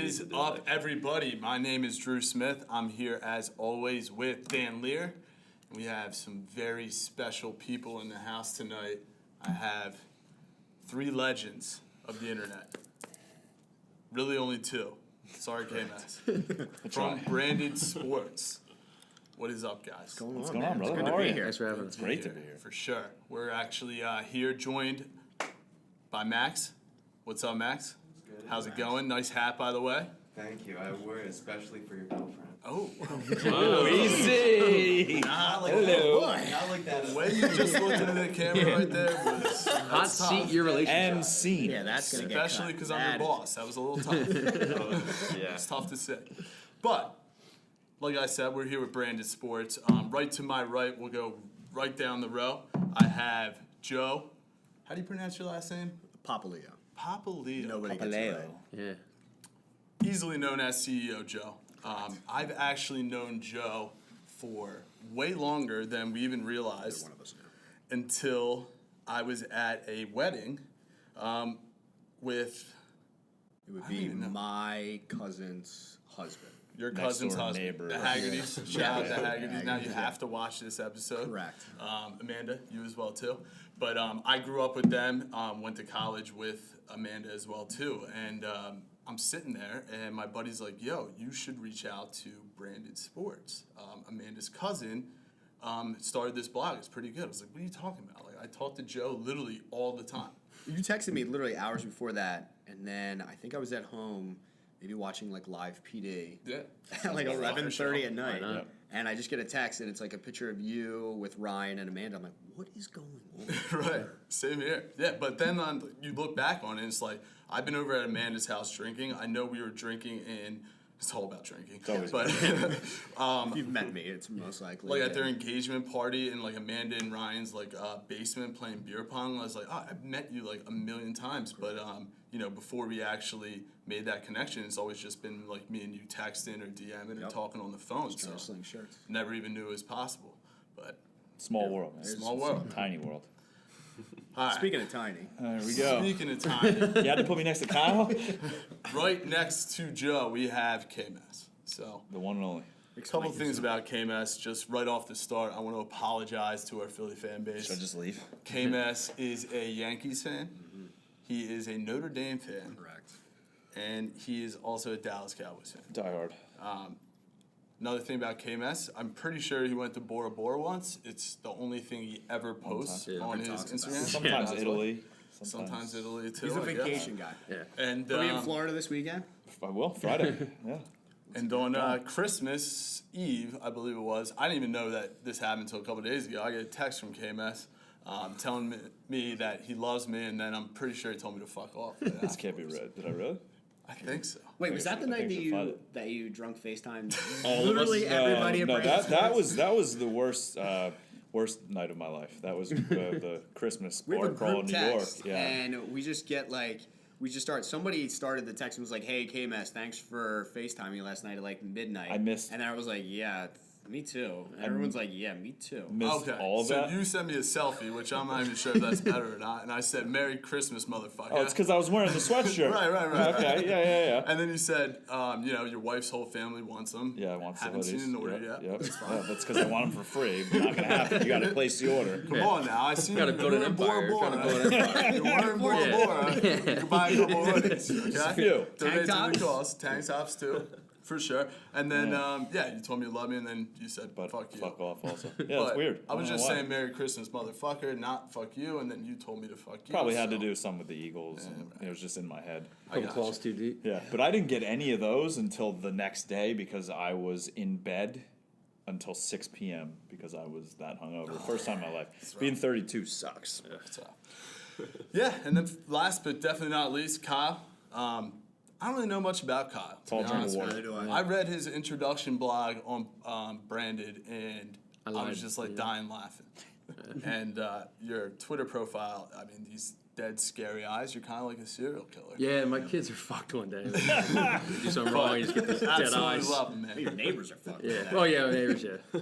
is up, everybody? My name is Drew Smith. I'm here as always with Dan Lear. We have some very special people in the house tonight. I have three legends of the internet. Really only two. Sorry, KMS. From Branded Sports. What is up, guys? What's going on, brother? Good How to are be you? here. Thanks for having us. It's great to be here. For sure. We're actually here joined by Max. What's up, Max? Good. How's it going? Nice hat, by the way. Thank you. I wore it especially for your girlfriend. Oh. Easy. Not like Hello. Not like that. the way you just looked into the camera right there was Hot seat your relationship. And scene. Yeah, that's going to get cut. especially because I'm your boss. That was a little tough. Yeah. It's tough to say. But, like I said, we're here with Branded Sports. Right to my right, we'll go right down the row. I have Joe. How do you pronounce your last name? Papaleo. Papaleo. Nobody gets it right. Yeah. Easily known as CEO Joe. I've actually known Joe for way longer than we even realized One of us now. until I was at a wedding with It would I be don't even know. my cousin's husband. your Next cousin's door husband, neighbor. the Haggertys. Shout out the Haggertys. Now you Haggertys, have to watch this episode. Correct. Amanda, you as well too. But I grew up with them. Went to college with Amanda as well too. And I'm sitting there, and my buddy's like, "Yo, you should reach out to Branded Sports." Amanda's cousin started this blog. It's pretty good. I was like, "What are you talking about?" Like, I talk to Joe literally all the time. You texted me literally hours before that, and then I think I was at home, maybe watching like live PD Yeah. at like 11:30 at Why night. not? And I just get a text, and it's like a picture of you with Ryan and Amanda. I'm like, what is going on? Right. Same here. Yeah, but then you look back on it, and it's like, I've been over at Amanda's house drinking. I know we were drinking in, it's all about drinking. always But If you've met me, it's most likely. like at their engagement party in like Amanda and Ryan's like basement playing beer pong, I was like, oh, I've met you like a million times. But, you know, before we actually made that connection, it's always just been like me and you texting or DMing or Yep. talking on the phone. Trying to So sling shirts. never even knew it was possible. But, Small world, man. small world. Tiny world. All right. Speaking of tiny, There we go. Speaking of time, You had to put me next to Kyle? right next to Joe, we have KMS. So, The one and only. a couple things about KMS. Just right off the start, I want to apologize to our Philly fan base. Should I just leave? KMS is a Yankees fan. He is a Notre Dame fan. correct. And he is also a Dallas Cowboys fan. Die hard. Another thing about KMS, I'm pretty sure he went to Bora Bora once. It's the only thing he ever posts Yeah. on his Talks about Instagram. it. Sometimes That's Italy. why. Sometimes Italy too. He's a I guess. vacation guy. Yeah. And Are we in Florida this weekend? I will. Friday. Yeah. And on Christmas Eve, I believe it was, I didn't even know that this happened until a couple of days ago. I get a text from KMS telling me that he loves me, and then I'm pretty sure he told me to fuck off. This can't be read. Did I really? I think so. Wait, was that the I night think that we should find you it. that you drunk FaceTime? All of us? Literally everybody at No, Branded that Sports? was the worst night of my life. That was the Christmas We have bar a crawl in group New York. text, Yeah. and we just get like, somebody started the text and was like, hey, KMS, thanks for FaceTiming last night at like midnight. I missed- And then I was like, yeah, me too. And everyone's like, yeah, me too. Missed Okay, all of so that. you sent me a selfie, which I'm not even sure if that's better or not, and I said, "Merry Christmas, motherfucker." Oh, it's because I was wearing the sweatshirt. Right. Okay, yeah. And then you said, you know, your wife's whole family wants them. Yeah, I want some Haven't hoodies. seen an order Yep, yet. Yep. That's fine. Yeah, that's because I want them for free. But not gonna happen. You got to place the order. Come on now, I see Gotta you. build You're an in Bora empire. You're trying to Bora. build an empire. You're wearing Bora Yeah. Bora. You can buy a couple of hoodies. Okay? few. Donate Tank to the tops? cause. Tank tops too, for sure. And then you told me you love me, and then you said But fuck you. fuck off also. Yeah, But it's weird. I was don't just know why. saying Merry Christmas, motherfucker, not fuck you, and then you told me to fuck you. Probably had to so do something with the Eagles, and right. it was just in my head. I Couple got claws you. too deep. Yeah, but I didn't get any of those until the next day because I was in bed until 6 p.m. because I was that hungover. First time in my life. Being 32 sucks. So, yeah, and then last but definitely not least, Kyle. I don't really know much about Kyle. To All be drink honest water. with you. Neither do I read his introduction blog on Branded, and I lied, was just like yeah. dying laughing. And your Twitter profile, I mean, these dead scary eyes. You're kind of like a serial killer. Yeah, my kids are fucked one day. You do something wrong, you just get these dead Absolutely eyes. love them, man. Your neighbors are fucking. Yeah. Oh yeah, my neighbors. Yeah.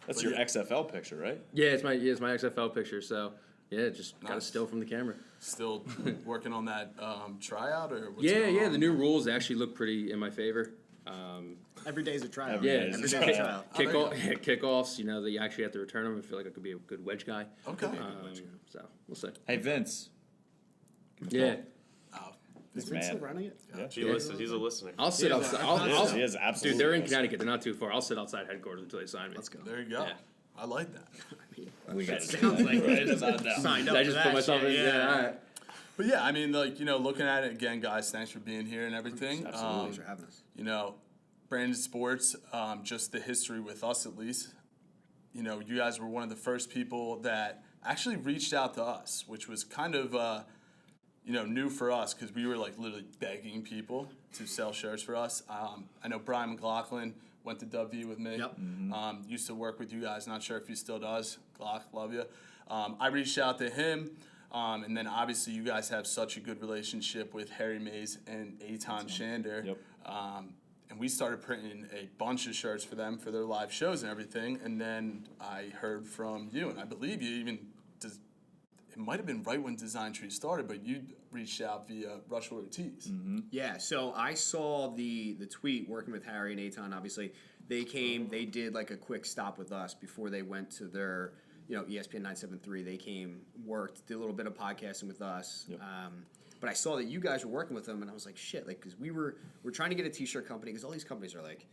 That's your XFL picture, right? Yeah, it's my XFL picture. So Yeah, just got to Nice. steal from the camera. Still working on that tryout or what's Yeah, going yeah. on? The new rules actually look pretty in my favor. Every day's a tryout. Every Yeah, day is a Every tryout. day's a tryout. Oh, there you kickoffs. You know that you actually have to return them. I feel like I could be a good wedge guy. Okay. So we'll see. Hey Vince. Yeah, Oh, Is This Vince still man. running it? Yeah. He listens. He's a listener. I'll sit Yeah, outside. He is absolutely. Dude, they're in is. Connecticut. They're not too far. I'll sit outside headquarters until they sign me. Let's go. there you go. Yeah. I like that. We got to Sounds like signed signed up I for just that put myself shit, in. Yeah, all right. But yeah, I mean, like, looking at it again, guys, thanks for being here and everything. Absolutely. Thanks for having us. Branded Sports, just the history with us at least. You guys were one of the first people that actually reached out to us, which was kind of, new for us because we were like literally begging people to sell shirts for us. I know Brian McLaughlin went to W with me. Yep. Used to work with you guys. Not sure if he still does. Glock, love you. I reached out to him. And then obviously you guys have such a good relationship with Harry Mays and Eitan Shander. Yep. And we started printing a bunch of shirts for them for their live shows and everything. And then I heard from you, and I believe you even, it might have been right when Design Tree started, but you reached out via Rush Ortiz. Yeah, so I saw the tweet working with Harry and Eitan. Obviously, they came. They did like a quick stop with us before they went to their ESPN 973. They came, worked, did a little bit of podcasting with us. Yep. But I saw that you guys were working with them, and I was like, shit, like, because we're trying to get a T-shirt company, because all these companies are like,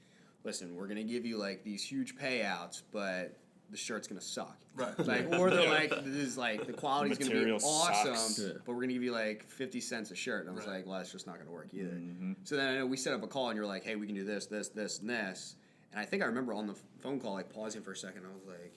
listen, we're gonna give you like these huge payouts, but the shirt's gonna suck. Right. Like, or they're like, this is like the quality's gonna be Material awesome, sucks. Yeah. but we're gonna give you like 50 cents a shirt. And I was Right. like, well, that's just not gonna work either. Mm-hmm. So then I know we set up a call, and you're like, hey, we can do this, this, this, and this. And I think I remember on the phone call, like pausing for a second. I was like,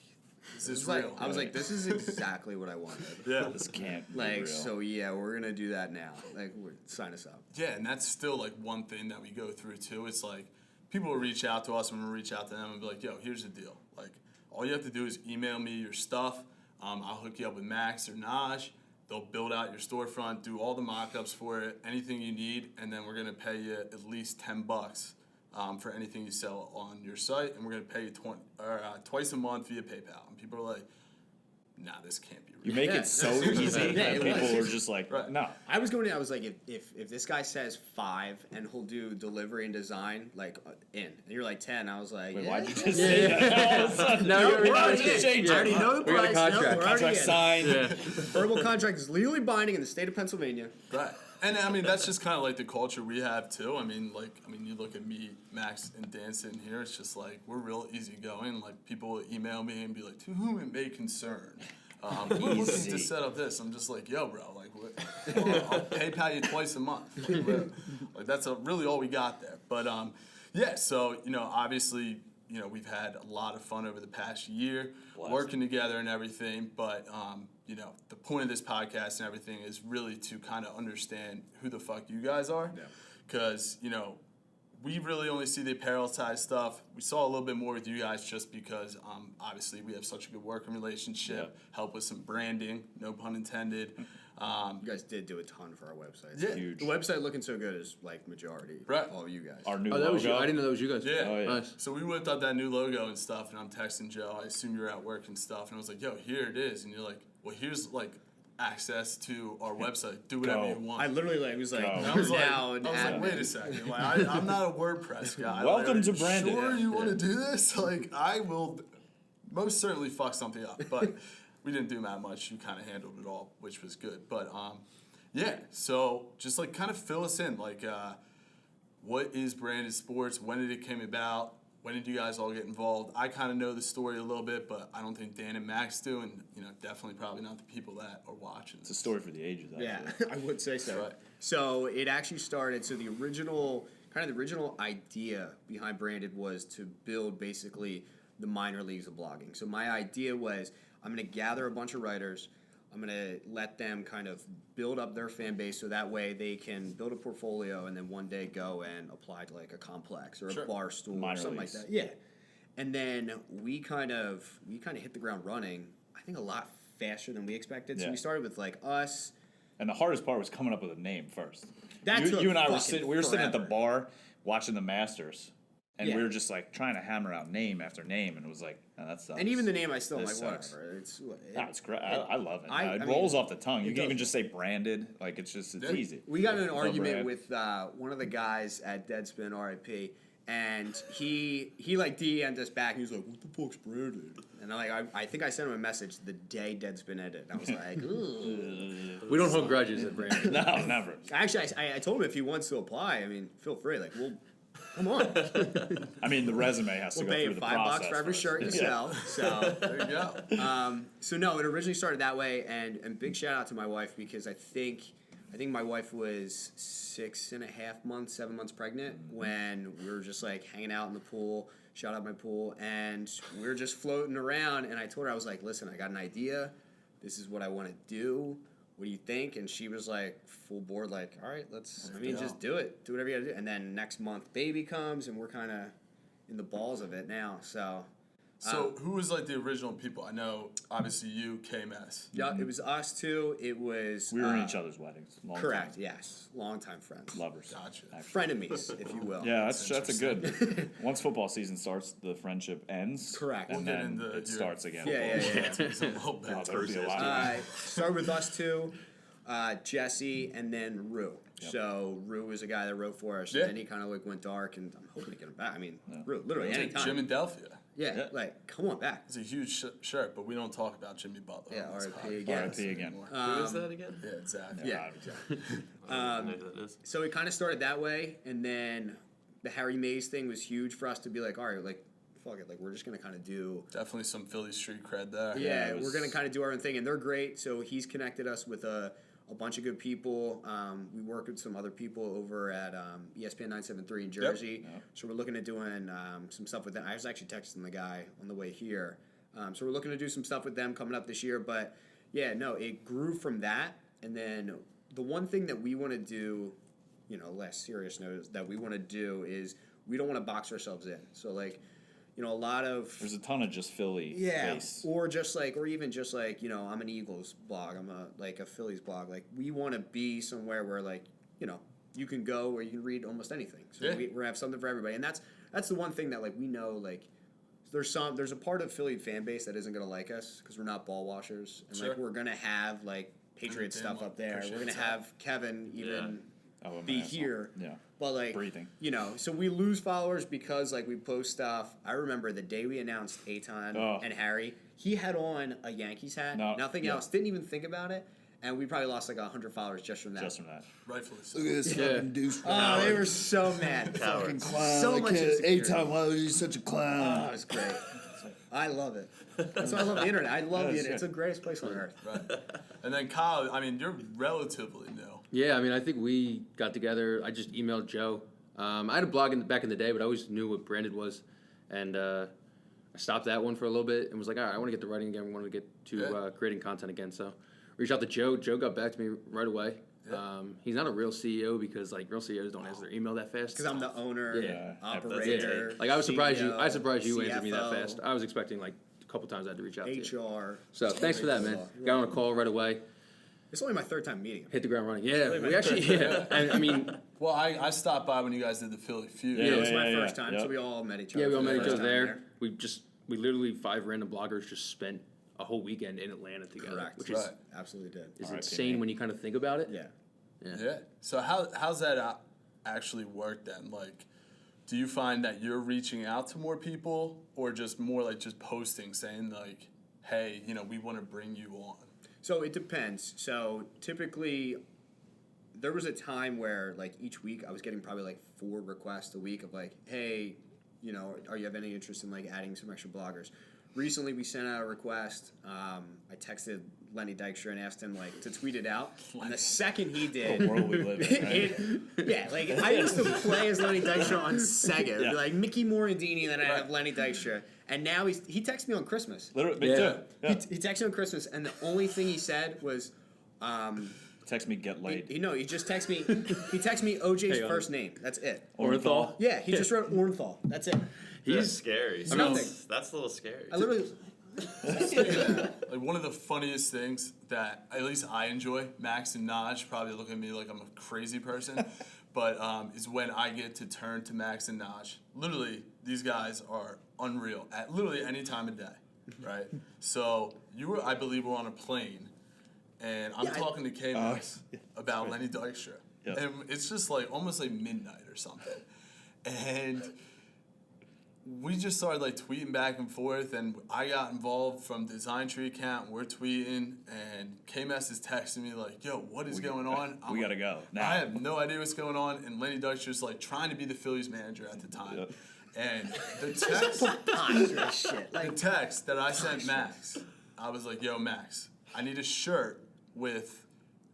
Is this like, real? I was like, this is exactly what I wanted. Yeah. This can't be Like, real. so yeah, we're gonna do that now. Like, sign us up. Yeah, and that's still like one thing that we go through too. It's like people will reach out to us and we'll reach out to them and be like, yo, here's the deal. Like, all you have to do is email me your stuff. I'll hook you up with Max or Naj. They'll build out your storefront, do all the mock-ups for it, anything you need, and then we're gonna pay you at least $10 for anything you sell on your site, and we're gonna pay you twice a month via PayPal. And people are like, nah, this can't be real. You make Yeah. it so Yeah, easy it that was. people are just like, Right. no. I was going in, I was like, if this guy says 5 and he'll do delivery and design, like, and you're like 10, I was like, Wait, yeah. why'd you just say that? All of a sudden, No, we're you're already right. changing. Yeah. I already know the We got a price. No, contract. we're already Contract in. signed. Yeah. Verbal contract is legally binding in the state of Pennsylvania. Right. And I mean, that's just kind of like the culture we have too. I mean, you look at me, Max, and Dan sitting here. It's just like we're real easygoing. Like people will email me and be like, "To whom it may concern." We're looking Easy. to set up this. I'm just like, "Yo, bro, like, I'll PayPal you twice a month." Like that's really all we got there. But yeah. So obviously, we've had a lot of fun over the past year Blessed. working together and everything. But the point of this podcast and everything is really to kind of understand who the fuck you guys are. Yeah. Because, we really only see the apparel side stuff. We saw a little bit more with you guys just because, obviously, we have such a good working relationship, Yep. help with some branding, no pun intended. You guys did do a ton for our website. Yeah. Huge. The website looking so good is like majority. Right. All of you guys. Our new Oh, that was you. logo. I didn't know that was you guys. Yeah. Oh, yeah. Nice. So we whipped out that new logo and stuff, and I'm texting Joe. I assume you're at work and stuff, and I was like, "Yo, here it is." And you're like, "Well, here's like access to our website. Do whatever Go. you want." I literally was like, No. And I you're was like, now an admin. wait a second. Like, I'm not a WordPress guy. Welcome Like, to Branded. Sure, Yeah. you want to do this? Like, I will most certainly fuck something up. But we didn't do that much. You kind of handled it all, which was good. But yeah. So just like kind of fill us in. Like, what is Branded Sports? When did it came about? When did you guys all get involved? I kind of know the story a little bit, but I don't think Dan and Max do, and definitely probably not the people that are watching. It's a story for the ages, actually. Yeah, I would say so. Right. So it actually started. So the original idea behind Branded was to build basically the minor leagues of blogging. So my idea was I'm going to gather a bunch of writers. I'm going to let them kind of build up their fan base so that way they can build a portfolio and then one day go and apply to like a complex or Sure. a bar stool or Minor something leagues. like that. Yeah. And then we kind of hit the ground running, I think a lot faster than we expected. So Yeah. we started with like us. And the hardest part was coming up with a name first. That took you and I were fucking sitting. We were sitting at the forever. bar watching the Masters, And Yeah. we were just like trying to hammer out name after name, and it was like, oh, that sucks. And even the name, I still am like, This sucks. whatever. It's It's great. I love it. I It mean, rolls off the tongue. You it can even does. just say branded. Like it's Yeah. easy. We got in an The argument brand. with one of the guys at Deadspin, RIP, and he like DM'd us back. And he was like, "What the fuck's branded?" And I think I sent him a message the day Deadspin ended. And I was like, "Ooh." We don't hold grudges at Brandon. No, never. Actually, I told him if he wants to apply, I mean, feel free. Like, well, come on. I mean, the resume has to We'll go pay through you the $5 process for every first. shirt you Yeah. sell. So. There you go. So no, it originally started that way, and big shout out to my wife because I think my wife was 7 months pregnant when we were just like hanging out in the pool. Shout out my pool, and we were just floating around. And I told her, I was like, "Listen, I got an idea. This is what I want to do. What do you think?" And she was like, full board, like, "All right, let's. I mean, go. just do it. Do whatever you gotta do." And then next month, baby comes, and we're kind of in the balls of it now. So. So who was like the original people? I know, obviously you, KMS. Yeah, it was us two. It was We were in each other's weddings. Long correct. time. Yes, longtime friends, Lovers. Gotcha. actually. frenemies, if you will. Yeah, that's a good. Once football season starts, the friendship ends. Correct. And We'll get then into it your starts again. Yeah. It's a little bit. Oh, that would be a lot. Started with us two, Jesse, and then Rue. Yep. So Rue was a guy that wrote for us, Yeah. and then he kind of like went dark, and I'm hoping to get him back. I mean, Rue, literally Jim anytime. and Delphia. Yeah, like come on back. It's a huge shirt, but we don't talk about Jimmy Butler. Yeah, on this R.I.P. podcast again. R.I.P. again. anymore. Who is that again? Yeah, exactly. Yeah. I don't know who that is. So it kind of started that way, and then the Harry Mays thing was huge for us to be like, all right, like fuck it, like we're just gonna kind of do. Definitely some Philly street cred there. Yeah, it was- we're gonna kind of do our own thing, and they're great. So he's connected us with a bunch of good people. We work with some other people over at ESPN 973 in Jersey. Yep. So we're looking at doing some stuff with them. I was actually texting the guy on the way here. So we're looking to do some stuff with them coming up this year. But yeah, no, it grew from that. And then the one thing that we want to do, less serious note, that we want to do is we don't want to box ourselves in. So like, a lot of There's a ton of just Philly base. or just like, or even just like, I'm an Eagles blog, I'm a Phillies blog. Like we want to be somewhere where like, you can go where you can read almost anything. So Yeah. we're gonna have something for everybody, and that's the one thing that like we know like. There's a part of Philly fan base that isn't gonna like us because we're not ball washers, and like Sure. we're gonna have like Patriot Damn, stuff well, up there. appreciate We're gonna that. have Kevin even Oh, I'm be an asshole. here. Yeah. But like Breathing. so we lose followers because like we post stuff. I remember the day we announced Aton Oh. and Harry, he had on a Yankees hat, No, nothing yeah. else, didn't even think about it, and we probably lost like 100 followers just from that. Just from that. Rightfully so. Look at this Yeah. fucking douche. Oh, they were so mad. Fucking clown. So I much can't- insecurity. Anytime, why was he such a Oh, clown? it was great. I love it. That's why I love the internet. I love the That's internet. It's the greatest place on earth. Right. And then Kyle, I mean, you're relatively new. Yeah, I mean, I think we got together. I just emailed Joe. I had a blog back in the day, but I always knew what Branded was, and I stopped that one for a little bit and was like, all right, I want to get to writing again. I want to get to Yeah. creating content again. So reached out to Joe. Joe got back to me right away. He's not a real CEO because like real CEOs don't answer their email that fast. Because I'm the owner, Yeah. operator. Like I was surprised CEO, I was surprised you answered me that CFO, fast. I was expecting like a couple times I had to reach out to you. HR. So thanks for that, man. Got on a call right away. It's only my third time meeting him. Hit the ground running. Yeah, we actually. Yeah, I mean, Well, I stopped by when you guys did the Philly feud. Yeah, it was my yeah, first time, yep. so we all met each other. yeah, we all for the met each first other time there. We literally 5 random bloggers just spent a whole weekend in Atlanta together, Correct. which is Right. Absolutely did. is RIP, insane man. when you kind of think about it. Yeah. Yeah. So how's that actually work then? Like, do you find that you're reaching out to more people, or just more like just posting saying like, hey, we want to bring you on? So it depends. So typically, there was a time where like each week I was getting probably like 4 requests a week of like, hey, are you have any interest in like adding some extra bloggers? Recently, we sent out a request. I texted Lenny Dykstra and asked him like to tweet it out. And the second he did, The world we live in, right? yeah, like I used to play as Lenny Dykstra on Sega. It'd Yeah. be like Mickey Morandini, then I have Lenny Dykstra. And now he texts me on Christmas. Literally, me Yeah. too. Yeah. He texted me on Christmas, and the only thing he said was, Text me, get laid. he just texted me. He texted me OJ's Hey, first name. That's it. Orenthal. Yeah, he just wrote Orenthal. That's it. That's scary. Nothing. That's a little scary. I literally. Like one of the funniest things that at least I enjoy, Max and Naj probably look at me like I'm a crazy person, but is when I get to turn to Max and Naj. Literally, these guys are unreal at literally any time of day, right? So I believe, were on a plane, and I'm talking to K-Max about Lenny Dykstra. Yeah. And it's just like almost like midnight or something. And we just started like tweeting back and forth, and I got involved from the Design Tree account. We're tweeting, and KMS is texting me like, "Yo, what is going on?" We gotta go now. I have no idea what's going on, and Lenny Dykstra's like trying to be the Phillies manager at the time. Yep. And the text that I sent Max, I was like, "Yo, Max, I need a shirt with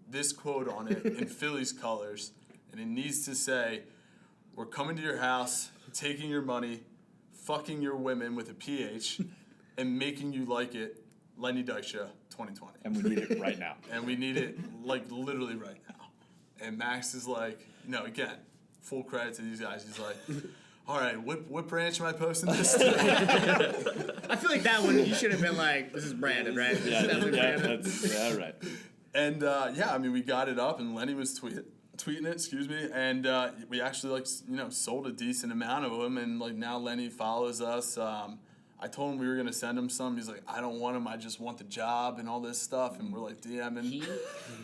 this quote on it in Phillies colors, and it needs to say, 'We're coming to your house, taking your money, fucking your women with a PH, and making you like it, Lenny Dykstra, 2020.'" And we need it right now. And we need it, like, literally right now. And Max is like, again, full credit to these guys. He's like, "All right, what branch am I posting this to?" I feel like that one you should have been like, "This is Brandon, right?" This is definitely Brandon. That's right. And, we got it up, and Lenny was tweeting it, and we actually, sold a decent amount of them, and, now Lenny follows us. I told him we were going to send him some. He's like, "I don't want them. I just want the job," and all this stuff, and we're, DMing.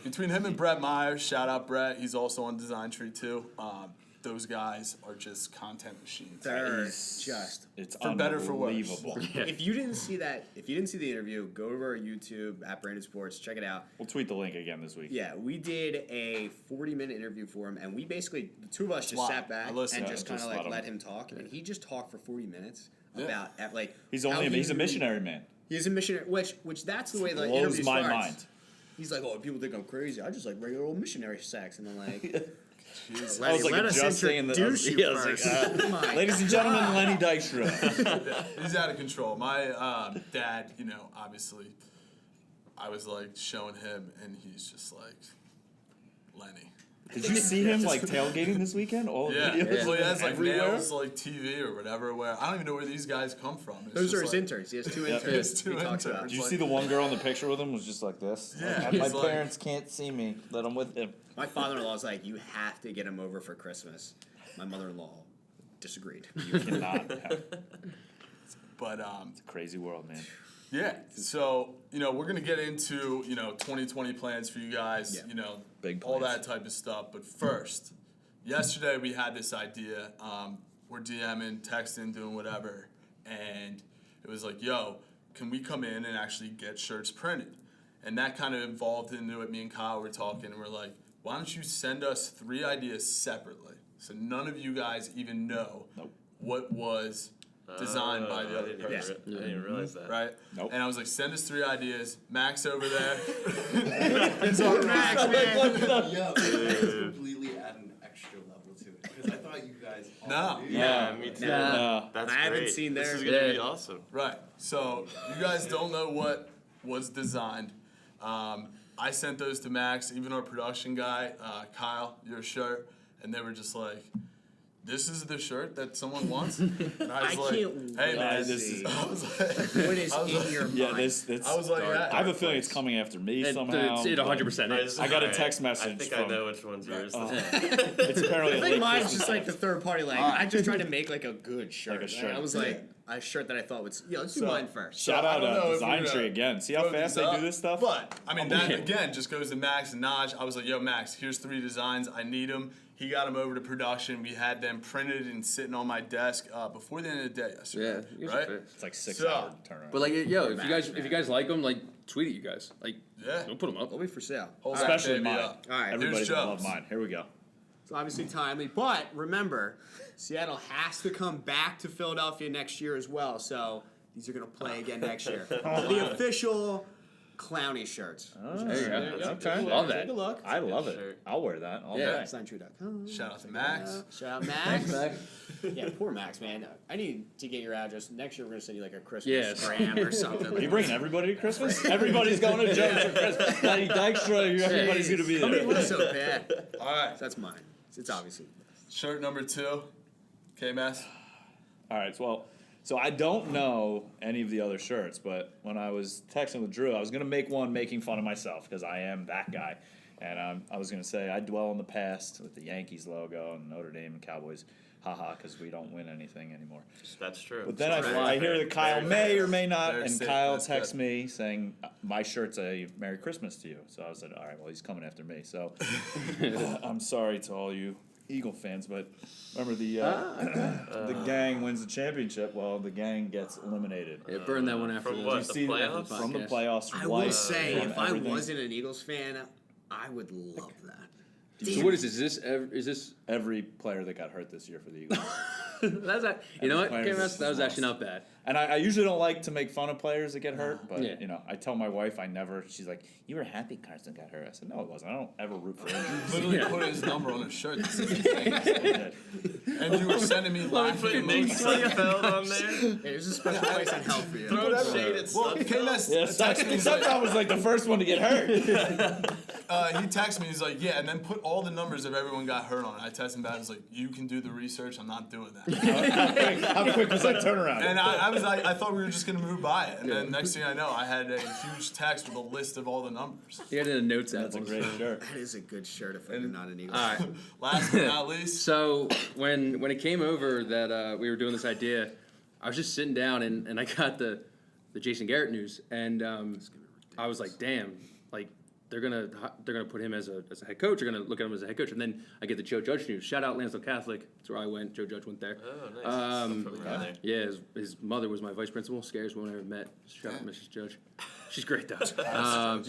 Between him and Brett Myers, shout out Brett, he's also on Design Tree, too. Those guys are just content machines. They're just It's For better, for worse. unbelievable. If you didn't see the interview, go over our YouTube at Brandon Sports, check it out. We'll tweet the link again this week. Yeah, we did a 40-minute interview for him, and we basically, the two of us just Wow. sat back I and listened. just Yeah, kind of just let let him- him talk, and he just talked for 40 minutes Yeah. about He's how only he's a he- missionary man. He's a missionary, which that's the way the Blows interview my starts. mind. He's like, "Oh, people think I'm crazy. I just like regular old missionary sex," and I'm like. Jesus. I was like let us just saying that. introduce you Yeah, I was like, first. My ladies and gentlemen, Lenny Dykstra. He's out of control. My dad, obviously, I was showing him, and he's just like, "Lenny." Did you see him tailgating this weekend? All the Yeah, videos well, he has everywhere. nails TV or whatever. Where I don't even know where these guys come from. It's Those just are his interns. He has two interns. His two he talks about. interns. Did you see the one girl in the picture with him was just like this? Yeah, Like, he's my like- parents can't see me, but I'm with him. My father-in-law's like, "You have to get him over for Christmas." My mother-in-law disagreed. You cannot. Have But crazy world, man. yeah. So we're gonna get into 2020 plans for you guys. Yeah. Big all plans. that type of stuff. But first, yesterday we had this idea. We're DMing, texting, doing whatever, and it was like, "Yo, can we come in and actually get shirts printed?" And that kind of evolved into it. Me and Kyle were talking, and we're like, "Why don't you send us 3 ideas separately, so none of you guys even know Nope. what was designed by the I other didn't person." even I didn't realize that. Right? Nope. And I was like, "Send us 3 ideas." Max over there. It's our Max, man. Yo, it's completely add an extra level to it because I thought you guys. all No. knew. Yeah, me too. No. That's I haven't great. seen This their- is gonna be Yeah. awesome. Right. So you guys don't know what was designed. I sent those to Max, even our production guy, Kyle, your shirt, and they were just like, "This is the shirt that someone wants?" And I was I like, can't "Hey man, wait to this see is." I was like, What is I was in like- your mind? Yeah, this. I was like, I have a feeling it's coming after me somehow. It 100% is. I got a Alright, text message I think from- I know which one's yours. It's apparently. I a think late mine's Christmas just like the gift. third party. I just tried to make a good shirt. Like a shirt. I was like a shirt that I thought would. Let's do So- mine first. Shout I out don't know if Design we're Tree gonna again. See how throw fast these they up, do this stuff? But I mean, that Yeah. again just goes to Max and Naj. I was like, "Yo, Max, here's 3 designs. I need them." He got them over to production. We had them printed and sitting on my desk before the end of the day yesterday. Yeah, you guys are right. fair. It's like 6 So- hour turnaround. But if you guys like them, tweet at you guys. Yeah. Don't put them up. They'll be for sale. Hold that Especially baby mine. up. All right, Everybody's here's gonna love Joe's. mine. Here we go. It's obviously timely, but remember, Seattle has to come back to Philadelphia next year as well. So these are going to play again next year. The official Clowny shirts. There you go. Okay. Love that. Take a look. I love good it. shirt. I'll wear that all Yeah. day. Signtree.com. Shout out to Max. Shout out Max. Yeah, poor Max, man. I need to get your address. Next year we're gonna send you a Christmas Yes. scram or something. Are you bringing everybody to Christmas? Everybody's going to Joe's for Christmas. Lenny Dykstra, everybody's going to be Come there. in with so bad. All right. That's mine. It's obviously. Shirt number 2. K-Mass. All right, so I don't know any of the other shirts, but when I was texting with Drew, I was going to make one making fun of myself because I am that guy. And I was going to say, I dwell in the past with the Yankees logo and Notre Dame and Cowboys. Haha, because we don't win anything anymore. That's true. But then That's I hear that Kyle may or may not, Very and safe, Kyle that's texts good. me saying, my shirt's a Merry Christmas to you. So I said, all right, well, he's coming after me. So I'm sorry to all you Eagle fans, but remember the gang wins the championship. Well, the gang gets eliminated. Yeah, burn that one after From the what, You the see that playoffs? from the podcast. playoffs. I life, will say, from if I everything. wasn't an Eagles fan, I would love that. So what is this? Is this? Every player that got hurt this year for the Eagles. That's a, you know what? Players Came out- that was actually lost. not bad. And I usually don't like to make fun of players that get hurt, but Yeah. you know, I tell my wife I never. She's like, "You were happy Carson got hurt." I said, "No, it wasn't. I don't ever root for injuries." Literally Yeah. put his number on his shirt. This is insane. And you were sending me laughing Nick emojis. Seinfeld on there. Hey, there's a special place in hell for you. Throwing shade at Well, Seinfeld. Kenneth Yeah, texted me. He's like, Seinfeld was like the first one to get hurt. he texted me. He's like, yeah, and then put all the numbers of everyone got hurt on it. I texted him back. I was like, you can do the research. I'm not doing that. How quick was that turnaround? And I was like, I thought we were just gonna move by it. And then next thing I know, I had a huge text with a list of all the numbers. He had it in the notes app. That's a great shirt. That is a good shirt if you're not an Eagles All right. fan. Last but not least, So when it came over that we were doing this idea, I was just sitting down and I got the Jason Garrett news, and I was like, damn, like they're gonna put him as a head coach. They're gonna look at him as a head coach, and then I get the Joe Judge news. Shout out Lansdale Catholic. That's where I went. Joe Judge went there. Oh, nice. From around there. Yeah, his mother was my vice principal. Scariest woman I ever met. Shout out Mrs. Judge. She's great though. Yeah,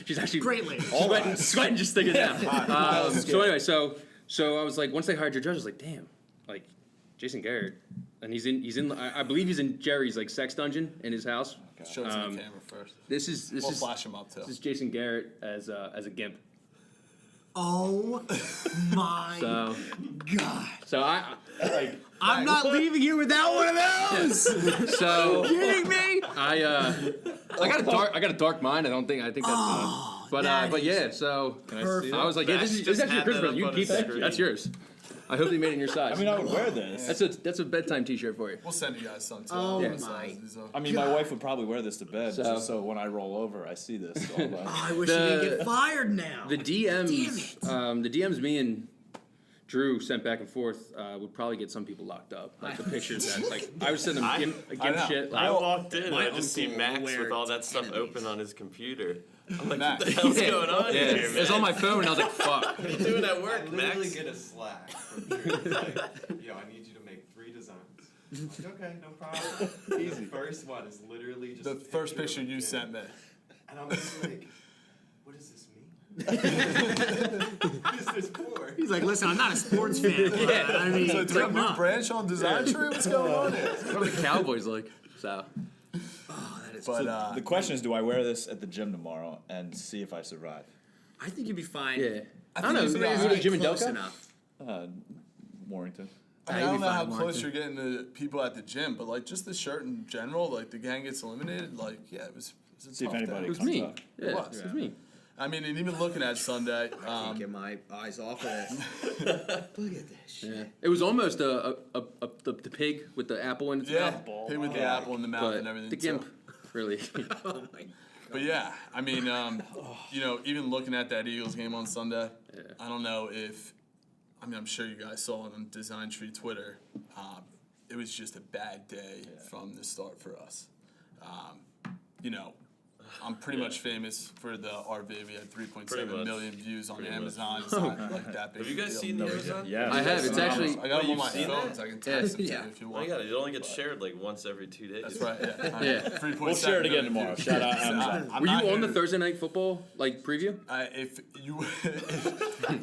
she's actually Great lady. sweating just thinking it down. So anyway, so I was like, once they hired your judge, I was like, damn, like Jason Garrett, and he's in. I believe he's in Jerry's like sex dungeon in his house. show it to the camera first. This is We'll flash him up too. this is Jason Garrett as a gimp. Oh my So God. so I'm not leaving here without one of those. so Kidding me? I got a dark mind. I think that's but yeah. So Perfect. I was like, yeah, this is Just actually a had Christmas that present. You up can keep on his that. screen. That's yours. I hope they made it in your size. I mean, I would wear this. That's a bedtime T-shirt for you. We'll send you guys some too. Oh Yeah. my. I mean, my wife would probably wear this to bed, So- just so when I roll over, I see this. All the- I wish you didn't get fired now. The DMs. the DMs me and Drew sent back and forth would probably get some people locked up. Like the pictures that, like I was sending them I know. gimp shit. I Like, walked in and my I just see uncle Max wear with all that stuff open on his computer. I'm like, Max. what the hell's going on yeah, here, it man? was on my phone, and I was like, fuck. What are you doing at I work, literally Max? get a Slack from Drew. It's like, yo, I need you to make 3 designs. I'm like, okay, no problem. Easy. The first one is literally just The a first of picture a you kid. sent me. And I'm just like, what does this mean? What is this for? He's like, listen, I'm not a sports fan. I mean, So take come new on. branch on Design Tree? What's going on here? What are the Cowboys like? So Oh, that is. But the question is, do I wear this at the gym tomorrow and see if I survive? I think you'd be fine. yeah, I think don't you'd be know. Is it a alright, Jim and Close Delco? enough. Warrington. I mean, I you'll don't be know how fine, close Martin. you're getting to people at the gym, but like just the shirt in general, like the gang gets eliminated. Like, yeah, it was a See if tough anybody day. It was comes me. up. Yeah, It it was. was me. I mean, and even looking at Sunday, Can't get my eyes off of this. Look at this shit. Yeah, it was almost the pig with the apple in its yeah, mouth, pig with the apple in the mouth but and everything. the too. gimp, really. Oh my. But yeah, I mean, you know, even looking at that Eagles game on Sunday, Yeah. I don't know if, I mean, I'm sure you guys saw it on Design Tree Twitter. It was just a bad day from the start for us. You know, I'm pretty much famous for the RV. We had 3.7 Pretty much. million views on Pretty Amazon. It's not like that big. Have you of a guys deal. seen the Amazon? Yeah, I have. It's actually. I got them on you've my seen phones. that? I can text them to Yeah. you if you Oh my want. god, it only gets shared like once every 2 days. That's right. Yeah. Yeah. 3.7 We'll share it again million tomorrow. views. Shout out Amazon. I'm Were not you on here the Thursday night football like preview? If you,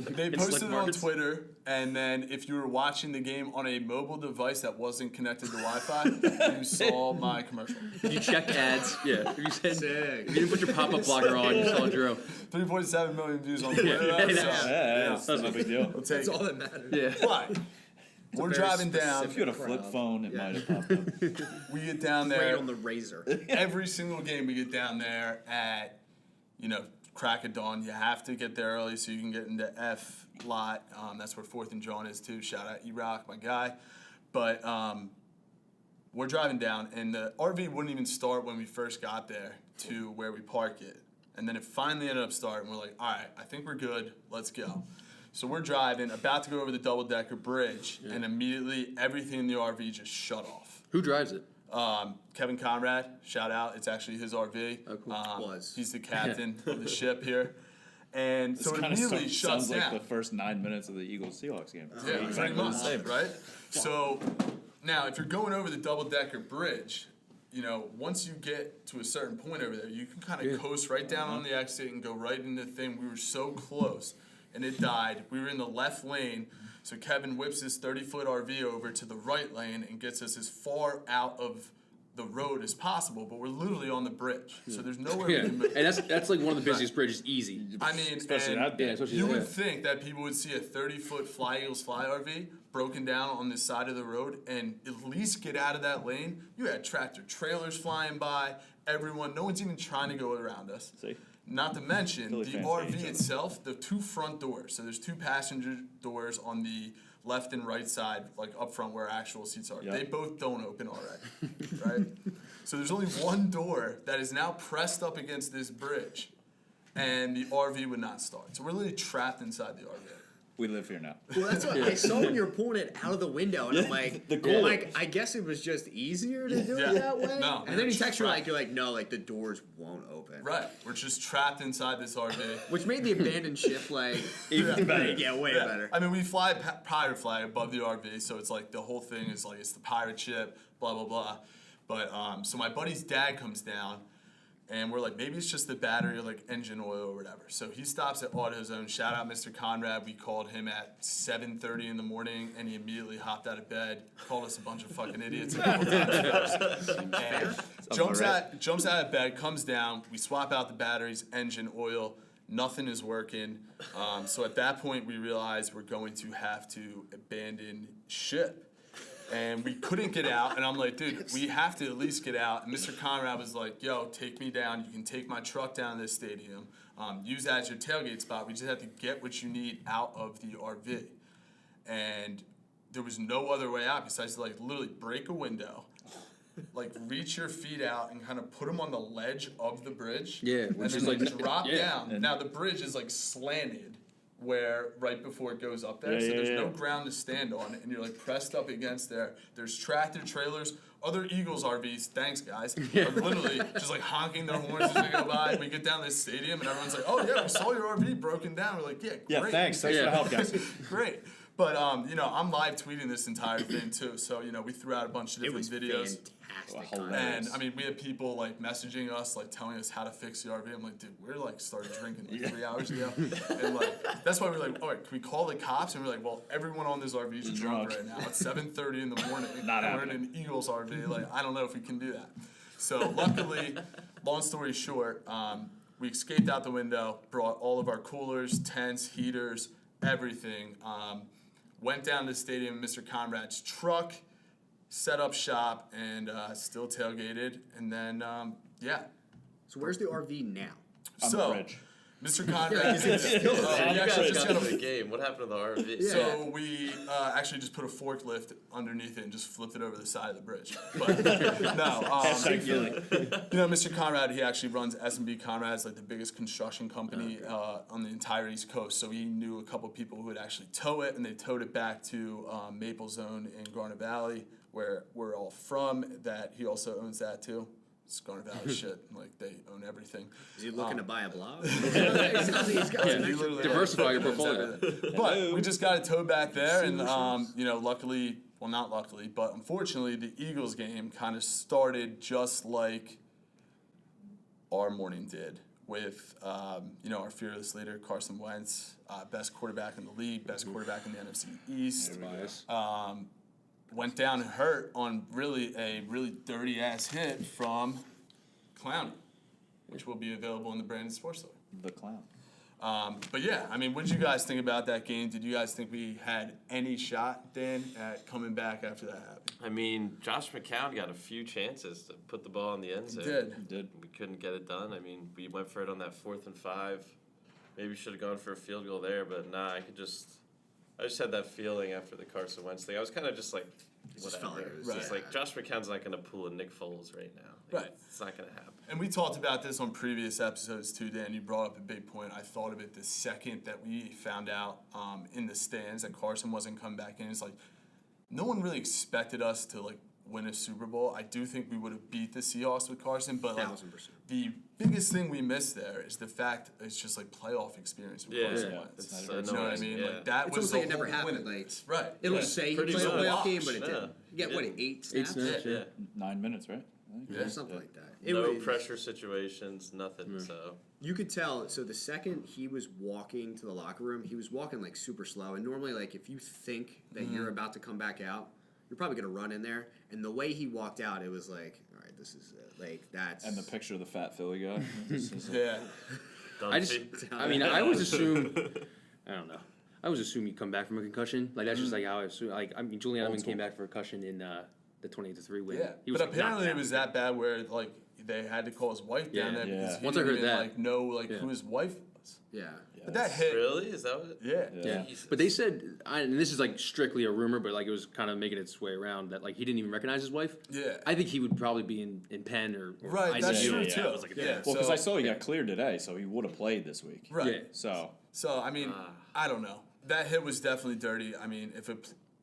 they Slick posted it on Markets? Twitter, and then if you were watching the game on a mobile device that wasn't connected to Wi-Fi, you saw my commercial. Did you check ads? Yeah. If you said Sick. if you didn't put your pop-up blocker on, you saw Drew. 3.7 million views on Twitter. Yeah, though, yeah. so, Yeah, it's no big deal. we'll take That's it. all that matters. Yeah. But we're very driving down. If you had a flip Crowd. phone, it Yeah. might have popped up. We get down Right there. on the razor. Every single game we get down there at, you know, crack of dawn. You have to get there early so you can get into F lot. That's where 4th and John is too. Shout out E-Rock, my guy. But we're driving down, and the RV wouldn't even start when we first got there to where we park it. And then it finally ended up starting. We're like, all right, I think we're good. Let's go. So we're driving, about to go over the double-decker bridge, and immediately everything in the RV just shut off. Who drives it? Kevin Conrad, shout out. It's actually his RV. Oh, cool. He's the captain of the ship here. And so it Kind of immediately shuts sounds down. like the first 9 minutes of the Eagles-Seahawks game. Yeah, Exactly pretty the same. much, right? So now, if you're going over the double-decker bridge, you know, once you get to a certain point over there, you can kind of coast right down on the exit and go right into the thing. We were so close, and it died. We were in the left lane, so Kevin whips his 30-foot RV over to the right lane and gets us as far out of the road as possible, but we're literally on the bridge, so there's nowhere we Yeah, can move. and that's like one of the busiest bridges, easy. I mean, Especially and that day. Yeah, especially you yeah. would think that people would see a 30-foot Fly Eagles Fly RV broken down on this side of the road and at least get out of that lane. You had tractor trailers flying by, everyone, no one's even trying to go around us. See? Not to mention, Philly the fans hate each RV other. itself, the two front doors, so there's two passenger doors on the left and right side, like up front where actual seats are. Yep. They both don't open already, right? So there's only one door that is now pressed up against this bridge, and the RV would not start. So we're literally trapped inside the RV. We live here now. Well, that's what I saw when you were pulling it out of the window, and I'm like, The cooler. I guess it was just easier to do Yeah. it that way. No, and then you text you right. you're like, no, like the doors won't open. Right, we're just trapped inside this RV. Which made the abandoned ship like Even better. yeah, way Yeah. better. I mean, we fly pirate flag above the RV, so it's like the whole thing is like it's the pirate ship, blah blah blah. But so my buddy's dad comes down, and we're like, maybe it's just the battery or like engine oil or whatever. So he stops at AutoZone. Shout out Mr. Conrad. We called him at 7:30 in the morning, and he immediately hopped out of bed, called us a bunch of fucking idiots a couple times. And jumps out of bed, comes down. We swap out the batteries, engine oil. Nothing is working. So at that point, we realized we're going to have to abandon ship. And we couldn't get out, and I'm like, dude, we have to at least get out. And Mr. Conrad was like, yo, take me down. You can take my truck down to this stadium. Use that as your tailgate spot. We just have to get what you need out of the RV. And there was no other way out besides to like literally break a window, like reach your feet out and kind of put them on the ledge of the bridge. Yeah, and which then is like like- drop yeah. down. Now the bridge is like slanted where right before it goes up there, so there's no ground to stand on, and you're like pressed up against there. There's tractor trailers, other Eagles RVs, thanks guys, are literally just like honking their horns as we go by. We get down this stadium, and everyone's like, "Oh yeah, we saw your RV broken down." We're like, "Yeah, great." Yeah, thanks for the help, guys. Great. But you know, I'm live tweeting this entire thing too, so you know, we threw out a bunch of It different was videos. fantastic. Hilarious. And I mean, we had people like messaging us, like telling us how to fix the RV. I'm like, dude, we're like started drinking like 3 hours ago, and like that's why we're like, all right, can we call the cops? And we're like, well, everyone on this RV is drunk right now. It's 7:30 in the morning. Not and we're in happening. an Eagles RV. Like, I don't know if we can do that. So luckily, long story short, we escaped out the window, brought all of our coolers, tents, heaters, everything. Went down to the stadium, Mr. Conrad's truck, set up shop, and still tailgated. And then, yeah. So where's the RV now? On the So, bridge. Mr. Conrad. Yeah, 'cause it's still- Oh, You we guys actually got just to got the a game. What happened to the RV? Yeah. So we actually just put a forklift underneath it and just flipped it over the side of the bridge. But no, Hashtag Philly. you know, Mr. Conrad, he actually runs S&B Conrad's, like the biggest construction company on the entire East Coast. So he knew a couple people who would actually tow it, and they towed it back to Maple Zone in Garnet Valley, where we're all from. That he also owns that too. It's Garnet Valley shit. Like they own everything. Is he looking to buy a blog? He literally Diversify your owns portfolio. everything. But we just got it towed back there, and you know, luckily, well, not luckily, but unfortunately, the Eagles game kind of started just like our morning did with you know, our fearless leader Carson Wentz, best quarterback in the league, best quarterback in the NFC East. Bias. Went down and hurt on really dirty ass hit from Clowney, which will be available in the Brandon Sports Store. The clown. But yeah, I mean, what did you guys think about that game? Did you guys think we had any shot, Dan, at coming back after that happened? I mean, Josh McCown got a few chances to put the ball in the end zone. Did. We couldn't get it done. I mean, we went for it on that 4th and 5. Maybe should have gone for a field goal there, but nah, I could just I just had that feeling after the Carson Wentz thing. I was kind of just like, Just felt whatever. like it was- It's just yeah. like Josh McCown's not going to pull a Nick Foles right now. Like, Right. It's not going to happen. And we talked about this on previous episodes too, Dan. You brought up a big point. I thought of it the second that we found out in the stands that Carson wasn't coming back in. It's like no one really expected us to like win a Super Bowl. I do think we would have beat the Seahawks with Carson, but like 1000%. the biggest thing we missed there is the fact it's just like playoff experience with Yeah, Carson yeah. Wentz. It's You know what I annoying, mean? yeah. Like that It's was almost the like it never whole happened. winning. Like Right. it'll Yeah. say he Pretty played a much. playoff game, but it Yeah. didn't. You get what, Yeah. 8 snaps? snaps, Yeah. 9 minutes, right? Yeah. Something like that. No was- pressure situations, nothing. So You could tell. So the second he was walking to the locker room, he was walking like super slow. And normally, like if you think that you're about to come back out, you're probably gonna run in there. And the way he walked out, it was like, all right, this is it. Like that's. And the picture of the fat Philly guy. This is- Yeah. I just, Dunphy. I mean, I always assume, I don't know. I always assume you come back from a concussion. Like that's just like how I assume. Like I mean, Julian Edelman came back for a concussion in the 28-3 win. Yeah. He was But like, apparently knocked it out. was that bad where like they had to call his wife down Yeah. there Yeah. because he Once I didn't heard even that- like know like Yeah. who his wife was. yeah. But that hit. Really? Is that what? Yeah. Yeah, Jesus. but they said, and this is like strictly a rumor, but like it was kind of making its way around that like he didn't even recognize his wife. Yeah. I think he would probably be in Penn or Right, that's ICU. true yeah, too. It was like a yeah. Well, because so- I saw he got cleared today, so he would have played this week. Right. Yeah. So So I mean, I don't know. That hit was definitely dirty. I mean, if a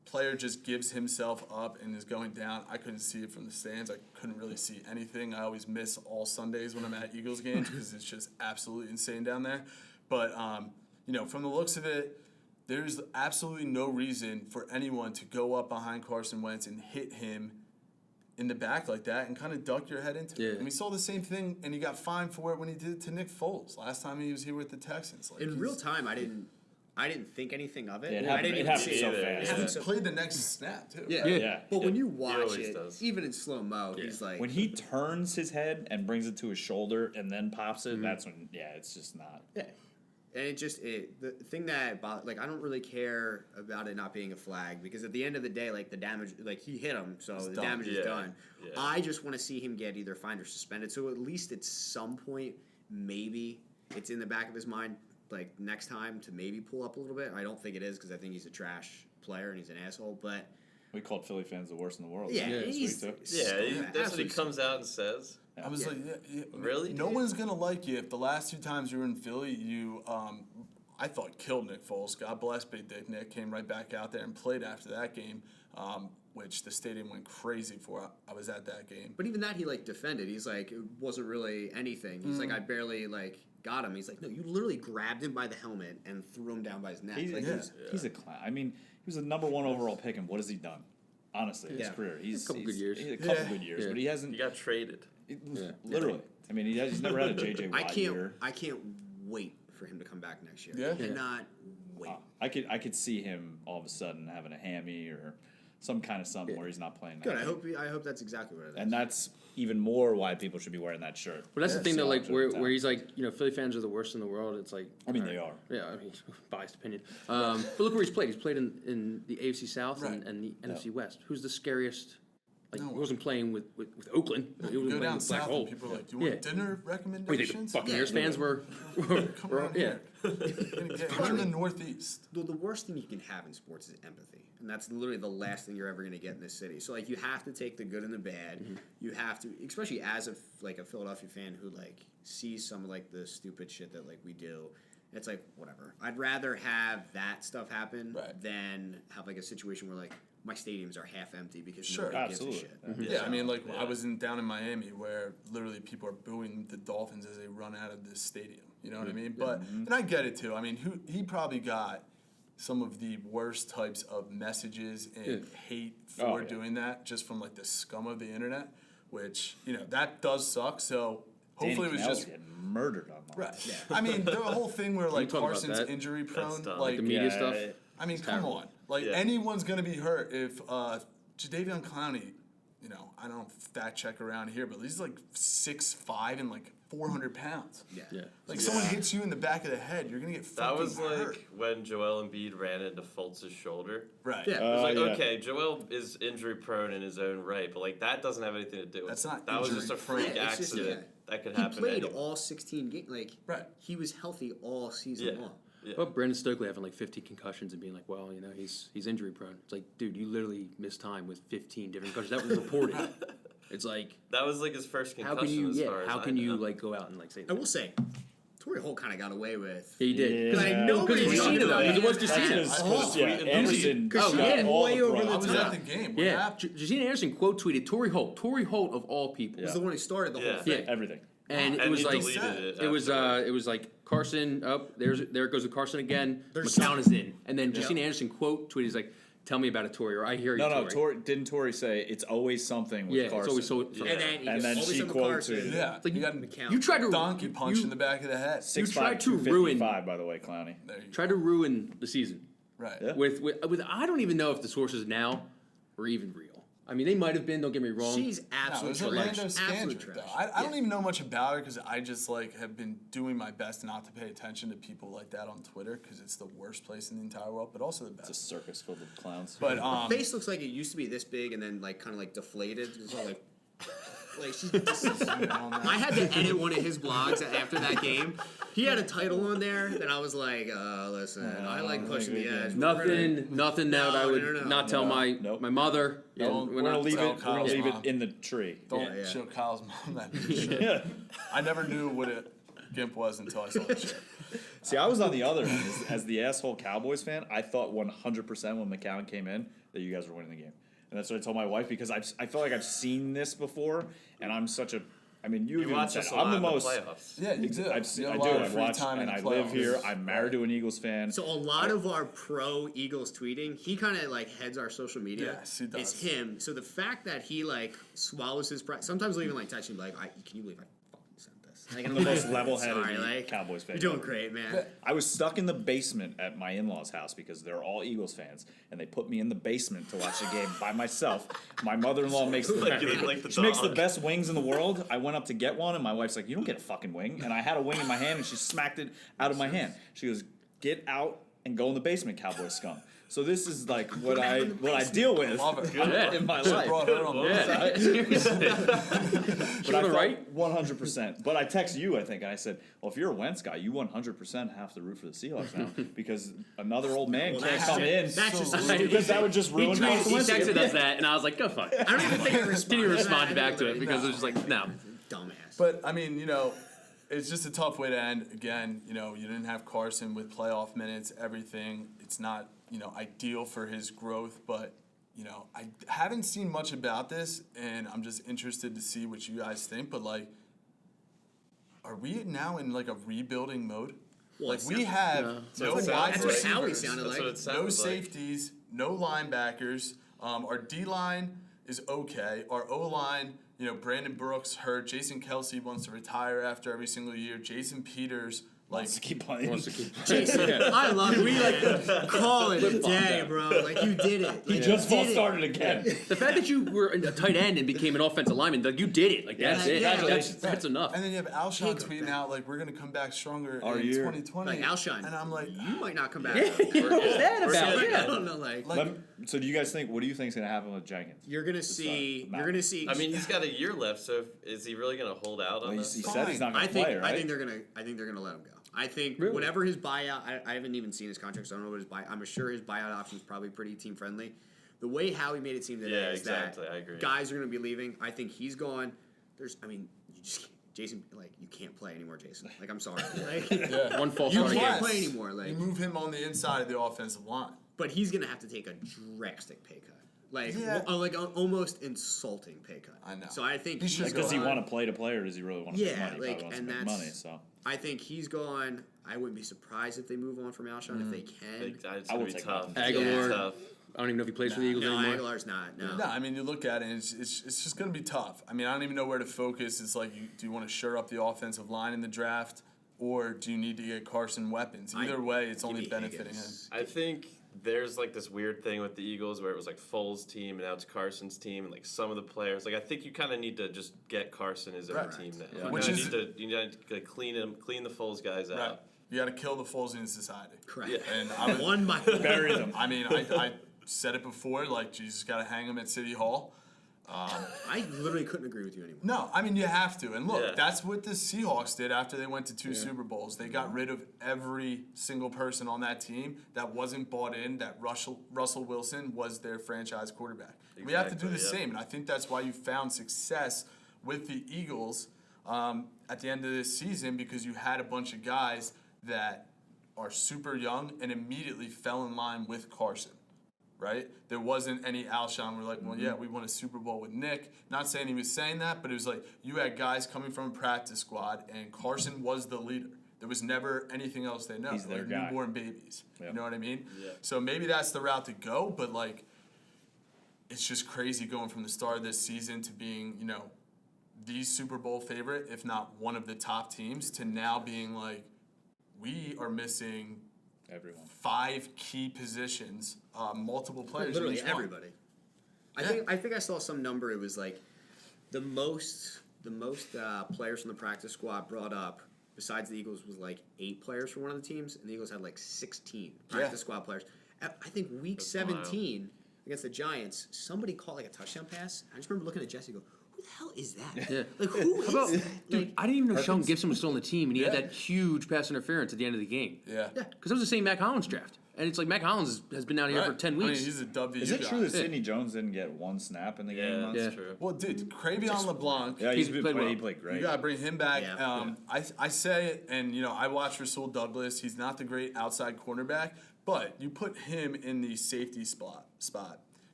player just gives himself up and is going down, I couldn't see it from the stands. I couldn't really see anything. I always miss all Sundays when I'm at Eagles games because it's just absolutely insane down there. But you know, from the looks of it, there's absolutely no reason for anyone to go up behind Carson Wentz and hit him in the back like that and kind of duck your head into it. Yeah. And we saw the same thing, and he got fined for it when he did it to Nick Foles last time he was here with the Texans. Like, In he's- real time, I didn't think anything of it. Yeah, it I happened- didn't it even happened see so it. fast. It He happened just so- played the next snap too. Yeah. Yeah. But when you He watch always it, does. even in slow mo, he's like, when he turns his head and brings it to his shoulder and then pops it, that's when it's just not. yeah. And the thing that like I don't really care about it not being a flag because at the end of the day, like the damage, like he hit him, so the done. damage is Yeah. done. Yeah. I just want to see him get either fined or suspended. So at least at some point, maybe it's in the back of his mind, like next time to maybe pull up a little bit. I don't think it is because I think he's a trash player and he's an asshole. But We called Philly fans the worst in the world. yeah, this he's week, too. Yeah, that's what he absolutely comes out and says. I was Yeah. like, yeah, Really? No one's gonna like you if the last 2 times you were in Philly, you I thought killed Nick Foles. God bless Big Dick Nick. Came right back out there and played after that game, which the stadium went crazy for. I was at that game. But even that he like defended. He's like it wasn't really anything. He's like I barely like got him. He's like no, you literally grabbed him by the helmet and threw him down by his neck. He's, Like, he's a clown. I mean, he was the number 1 overall pick, and what has he done? Honestly, in his Yeah. career, he's A couple good years. He's a couple Yeah. good years, Yeah. but he hasn't. He got traded. Literally, I mean, he's never had a JJ Watt year. I can't wait for him to come back next year. Yeah. I cannot wait. I could see him all of a sudden having a hammy or some kind of something where he's not playing. that Good. game. I hope that's exactly what it is. And that's even more why people should be wearing that shirt. But that's the Yeah, thing, though, so like much of where the where time. he's like, you know, Philly fans are the worst in the world. It's like, I mean, all they right. are. Yeah, I mean, biased opinion. But look where he's played. He's played in the AFC South Right. and the NFC West. Who's the scariest? Like, No. he wasn't playing with Oakland. He wasn't Go playing down with Black south Hole. and people are like, "Do you want Yeah. dinner What do you think recommendations?" the Buccaneers Yeah. fans were Come were- around yeah. here. We're in the Northeast. The worst thing you can have in sports is empathy, and that's literally the last thing you're ever going to get in this city. So like, you have to take the good and the bad. You have to, especially as a Philadelphia fan who like sees some of like the stupid shit that like we do. It's like whatever. I'd rather have that stuff happen Right. than have like a situation where like my stadiums are half empty because Sure. nobody Absolutely. gives a shit. Yeah, I mean, like Yeah. I was down in Miami where literally people are booing the Dolphins as they run out of this stadium. You know what I mean? But and I get it too. I mean, he probably got some of the worst types of messages and hate for Oh, yeah. doing that just from like the scum of the internet, which you know that does suck. So hopefully it was just. getting murdered online. Right. I mean, the whole thing where like talk about Carson's that? injury That's prone, dumb. like the media Yeah, stuff. I mean, come terrible. on. Like, Yeah. anyone's going to be hurt if Jadeveon Clowney, you know, I don't fact check around here, but he's like 6'5" and like 400 pounds. Yeah. Yeah. Like, someone hits you in the back of the head, you're going to get That fucking was like hurt. when Joel Embiid ran into Fultz's shoulder. Right. Yeah. It was like, yeah. okay, Joel is injury prone in his own right, but like that doesn't have anything to do with That's it. not That was just a injury-prone. freak Yeah, it's just- accident yeah. that could He happen. played anyway. all 16 games. Like Right. he was healthy all season Yeah. long. Yeah. Well, Brandon Stokely having like 15 concussions and being like, well, he's injury prone. It's like, dude, you literally missed time with 15 different concussions. That was reported. It's like, That was like his first how concussion. can you? as Yeah, far as how I can you know. like go out and like say I that? will say, Torrey Holt kind of got away with. Yeah, he did. Yeah. Like, Because nobody's Casino, talking though. about Because it was That's Casino. because Anderson Because got she all way the over brunt. the I was top. at the game. What Yeah, happened? Josina Anderson quote tweeted Torrey Holt. Torrey Holt of all people. Was the one who started the Yeah. whole thing. Everything. And it And was he like deleted it was afterwards. it was like Carson. There it goes with Carson again. There's McCown some- is in, and then Josina Anderson quote tweeted, he's like, "Tell me about it, Torrey," or "I hear you." No, Torrey. didn't Torrey say it's always something with Yeah, it's Carson? always so. Yeah. And then she always quoted Carson. Yeah, Like you you- got McCown. You tried to donkey punch you in the back of the head. 6'5", tried to ruin- 255, by the way, Clowney. There you go. tried to ruin the season Right. Yeah. with I don't even know if the sources now are even real. I mean, they might have been. Don't get me wrong. She's No, it absolute was trash. Orlando Absolute Scandrick, trash. though. I don't even know much about her because I just like have been doing my best not to pay attention to people like that on Twitter because it's the worst place in the entire world, but also the It's a best. circus filled with clowns. But Her face looks like it used to be this big and then like kind of like deflated. It's all like she's. I had to edit one of his blogs after that game. He had a title on there that I was like, listen, I like pushing the edge. but we're gonna- Nothing that I No, would no. not tell my Nope. my mother. Yeah, Don't- we're we're gonna not- leave tell it. We're gonna Kyle's leave mom. it in the tree. don't Yeah. show Kyle's mom that picture. Yeah. I never knew what a gimp was until I saw the shirt. See, I was on the other end as the asshole Cowboys fan. I thought 100% when McCown came in that you guys were winning the game, and that's what I told my wife because I feel like I've seen this before, and I'm such a. I mean, You even watch said us a I'm lot the in the most. playoffs. Yeah, you do. I've seen, You I have do. a lot I of free watch time and in I the live playoffs. here. I'm married to an Eagles fan. So a lot of our pro Eagles tweeting, he kind of like heads our social media. Yes, he does. It's him. So the fact that he like swallows his pride, sometimes he'll even like text me like, "Can you believe I fucking sent this?" Like, I'm the most Sorry, level-headed like, Cowboys fan. You're doing ever. great, man. I was stuck in the basement at my in-laws' house because they're all Eagles fans, and they put me in the basement to watch the game by myself. My mother-in-law makes Like the she makes the dog. best wings in the world. I went up to get one, and my wife's like, "You don't get a fucking wing." And I had a wing in my hand, and she smacked it out of my hand. She goes, "Get out and go in the basement, Cowboy scum." So this is like what I deal with Love it. in my Should've life. brought her on the Yeah, seriously. But I right? 100%. But I text you, I think, and I said, "Well, if you're a Wentz guy, you 100% have to root for the Seahawks now because another old man Well, can't that's come just- in that's just because that would just He ruin tweeted, Carson he Wentz. texted us that, and I was like, "Go fuck." I don't even think I Didn't even respond back to it because it was just like, no. Dumbass. But I mean, it's just a tough way to end. Again, you didn't have Carson with playoff minutes, everything. It's not, ideal for his growth, but I haven't seen much about this, and I'm just interested to see what you guys think. But like, are we now in like a rebuilding mode? Well, Like it we sounds- have So no it wide sounds That's what Howie receivers, sounded That's like. what it no sounds like. safeties, no linebackers. Our D line is okay. Our O line, Brandon Brooks hurt. Jason Kelsey wants to retire after every single year. Jason Peters, like, Wants to keep playing. Wants to keep- Jason, I love you. We like call it a day, bro. Like you did it. He Like, just you false did it. started again. The fact that you were a tight end and became an offensive lineman, like you did it. Like that's Yeah, it. yeah. That's enough. and then you have Alshon Jacob, tweeting out like we're gonna come back stronger Our in year. 2020. Like Alshon. and I'm like, You might not come back. Yeah, what's that about? Like, I Yeah. don't know. Like So do you guys think? What do you think is going to happen with Jenkins? you're gonna see. not- You're gonna see. I mean, he's got a year left, so is he really going to hold out Well, on he this? said he's not going I to think. play, right? I think they're gonna. I think they're gonna let him go. I think Really? whatever his buyout. I haven't even seen his contract, so I don't know what his buy. I'm sure his buyout option is probably pretty team friendly. The way Howie made it seem today Yeah, is exactly, that I agree. guys are gonna be leaving. I think he's gone. You just Jason. Like you can't play anymore, Jason. Like I'm sorry. Like, yeah. One false You start can't again. play anymore. Like you move him on the inside of the offensive line. but he's gonna have to take a drastic pay cut. Like, Yeah. like an almost insulting pay cut. I know. So I think He should he's Does he gone. want to play to play, or does he really want to Yeah, make money? He like, probably wants and to make that's- money. So I think he's gone. I wouldn't be surprised if they move on from Alshon if they can. It's I going will to be take tough. that. It's gonna be Aguilar. tough. I don't even know if he plays for the Eagles No, anymore. Aguilar's not. No. No, I mean you look at it, and it's just going to be tough. I mean I don't even know where to focus. It's like, do you want to shore up the offensive line in the draft, or do you need to get Carson weapons? Either way, it's Give only me benefiting Higgins. I think there's like this weird thing with the Eagles where it was like Foles' team and now it's Carson's team, and like some of the players. Like I think you kind of need to just get Carson his own Right. team now. Yeah. You Which kinda is- need to like, clean the Foles guys him. out. Right. You got to kill the Foles in society. Correct. Yeah. And I would, One by bury them. I mean, I said it before, like, you just got to hang him at City Hall. I literally couldn't agree with you anymore. No, I mean, you have to. And look, Yeah. that's what the Seahawks did after they went to 2 Super Bowls. They got rid of every single person on that team that wasn't bought in, that Russell Wilson was their franchise quarterback. We have to do the Exactly, same. And I think that's why you found success with the Eagles at the end of this season, because you had a bunch of guys that are super young and immediately fell in line with Carson. Right? There wasn't any Alshon. We're like, well, yeah, we won a Super Bowl with Nick. Not saying he was saying that, but it was like you had guys coming from a practice squad, and Carson was the leader. There was never anything else they know. He's their like guy. newborn babies. Yep. You know what I mean? Yeah. So maybe that's the route to go, but like, it's just crazy going from the start of this season to being, you know, the Super Bowl favorite, if not one of the top teams, to now being like, we are missing Everyone. 5 key positions, multiple players. in Literally each one. everybody. I think I saw some number. It was like the most players from the practice squad brought up. Besides the Eagles, was like 8 players from one of the teams, and the Eagles had like 16 practice squad players. I think week That's 17 against the Giants, somebody caught like a touchdown pass. I just remember looking at Jesse and go, "Who the hell is that? Yeah. Like who is About, that?" dude, Like, I didn't even know Sheldon Gibson was still on the team, and he had Yeah. that huge pass interference at the end of the game. Yeah. Because it was the same Mac Hollins draft. And it's like Mac Hollins has been out here for Right. 10 I mean, weeks. he's a WU Is it guy. true that Yeah. Sidney Jones didn't get 1 snap in the game Yeah, once? that's Yeah. true. Well, dude, Cravion LeBlanc. Yeah, He's played well. he played great. You gotta bring him back. Yeah. I say it, and you know, I watch Rasul Douglas. He's not the great outside cornerback, but you put him in the safety spot.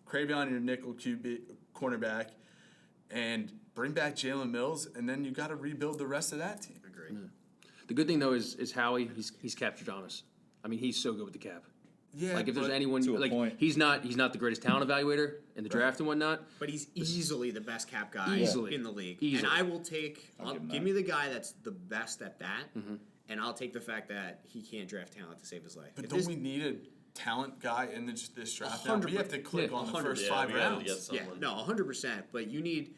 Cravion, your nickel QB cornerback, and bring back Jalen Mills, and then you got to rebuild the rest of that team. agree. The good thing, though, is Howie, he's captured on us. I mean, he's so good with the cap. Yeah, Like, if there's but- anyone, to a like, point. he's not the greatest talent evaluator in the draft and whatnot. But he's easily the best cap guy Easily. in the league. Easily. And I will take, I'll give him give that. me the guy that's the best at that, and I'll take the fact that he can't draft talent to save his life. But If don't this- we need a talent guy in this draft? Now? We have to click Yeah, on the 100%. first Yeah, 5 we gotta rounds. get Yeah, someone. no, 100%. But you need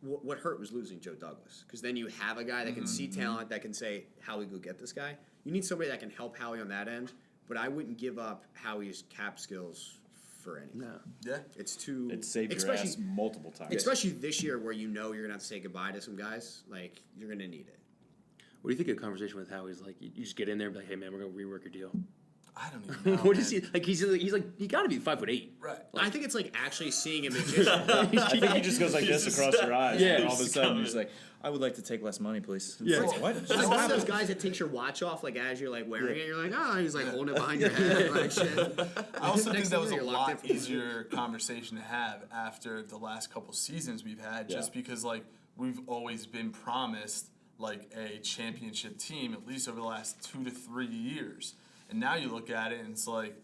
what hurt was losing Joe Douglas, because then you have a guy that can see talent, that can say, "Howie, go get this guy." You need somebody that can help Howie on that end. But I wouldn't give up Howie's cap skills for anything. No. Yeah. It's too. It saved your especially, ass multiple times. especially this year where you know you're gonna have to say goodbye to some guys. Like you're gonna need it. What do you think of a conversation with Howie's like? You just get in there and be like, hey, man, we're going to rework your deal. I don't even know. What is man. he? Like, he's like, he got to be 5'8". Right. I think it's like actually seeing a magician. I think he just goes like this across your eyes. Yeah. And all of a sudden, he's like, I would like to take less money, please. It's Yeah. like, what? He's one of those guys that takes your watch off like as you're like wearing it. You're like, oh, he's like holding it behind your head, like shit. I also think Next that thing was a you're locked in lot for the easier conversation to have after the last couple seasons we've had, just Yeah. because like we've always been promised like a championship team at least over the last 2 to 3 years, and now you look at it and it's like,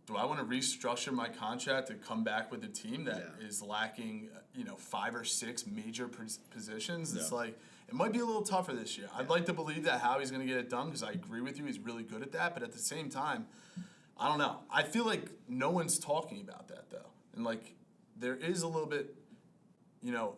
do I want to restructure my contract to come back with a team that is lacking, 5 or 6 major positions? It's Yeah. like, it might be a little tougher this year. I'd like to believe that Howie's going to get it done because I agree with you. He's really good at that. But at the same time, I don't know. I feel like no one's talking about that, though. And, like, there is a little bit,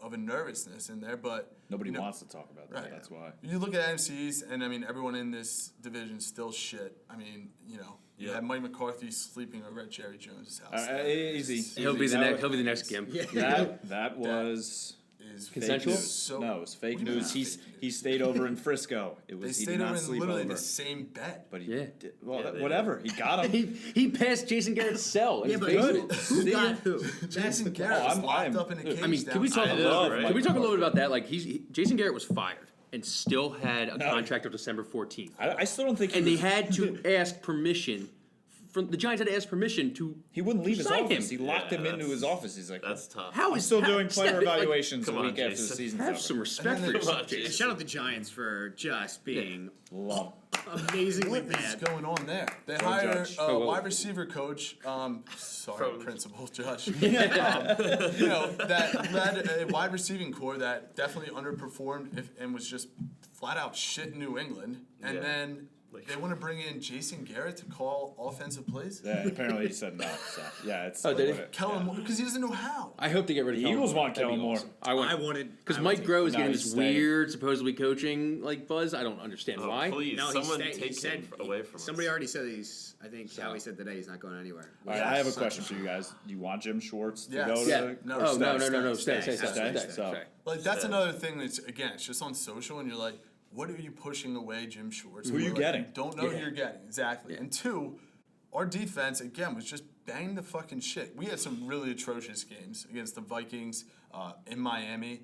of a nervousness in there. But Nobody wants to talk about that. Right. That's why. you look at MCs, and, I mean, everyone in this division is still shit. I mean, you Yeah. had Mike McCarthy sleeping over at Jerry Jones' house. Easy. He'll be the That next. He'll be the next Gimp. That was Is fake Consensual? news. So- No, it was fake What do you mean news. it's fake news? He stayed over in Frisco. It was They he stayed did over not in sleep literally over. the same bed. But he Yeah. did, Yeah, they whatever. He got him. He passed Jason Garrett's cell. in Yeah, his but basement. who got who? Jason Garrett was I'm- locked I'm- up in a cage. I mean, can we talk a I little? know, right? Can we talk a little bit about that? Like, Jason Garrett was fired and still had a No. contract of December 14th, I still don't think. and he they was- had to ask permission. From the Giants had to ask permission to. He wouldn't leave his sign office. him. He locked Yeah, him into that's- his office. He's like, That's tough. How I'm is still how- doing player step- like, evaluations come a on, week after the Jason. season's Have over. some respect for Come yourself, on, Jason. And shout out the Giants for just being Love. amazingly What is bad. going on there? They Joe hire Judge. a Oh, well. wide receiver coach. Sorry, From- principal judge. That led a wide receiving core that definitely underperformed and was just flat out shit in New England. And Yeah. then Like, They want to bring in Jason Garrett to call offensive plays. Yeah, apparently he said no. So yeah, it's. Oh, did he? Kellen Moore, because he doesn't know how. I hope they get rid of The Kellen Eagles Moore. want That'd be Kellen Moore. awesome. I wanted Because I Mike would Groh is No, getting he's this staying. weird, supposedly coaching like buzz. I don't understand oh, why. please, No, someone he take said, him away from somebody us. already said he's. I think Howie said today he's not going anywhere. All right, I have a question for you guys. Do you want Jim Schwartz to Yes. go to? Yeah. No, Oh stay, no, stay, no. stay, Stay. stay. So- Like that's Yeah. another thing that's again, it's just on social, and you're like, what are you pushing away, Jim Schwartz? Who are you We're like, getting? Don't know Yeah. who you're getting exactly. Yeah. And two, our defense again was just bang the fucking shit. We had some really atrocious games against the Vikings in Miami,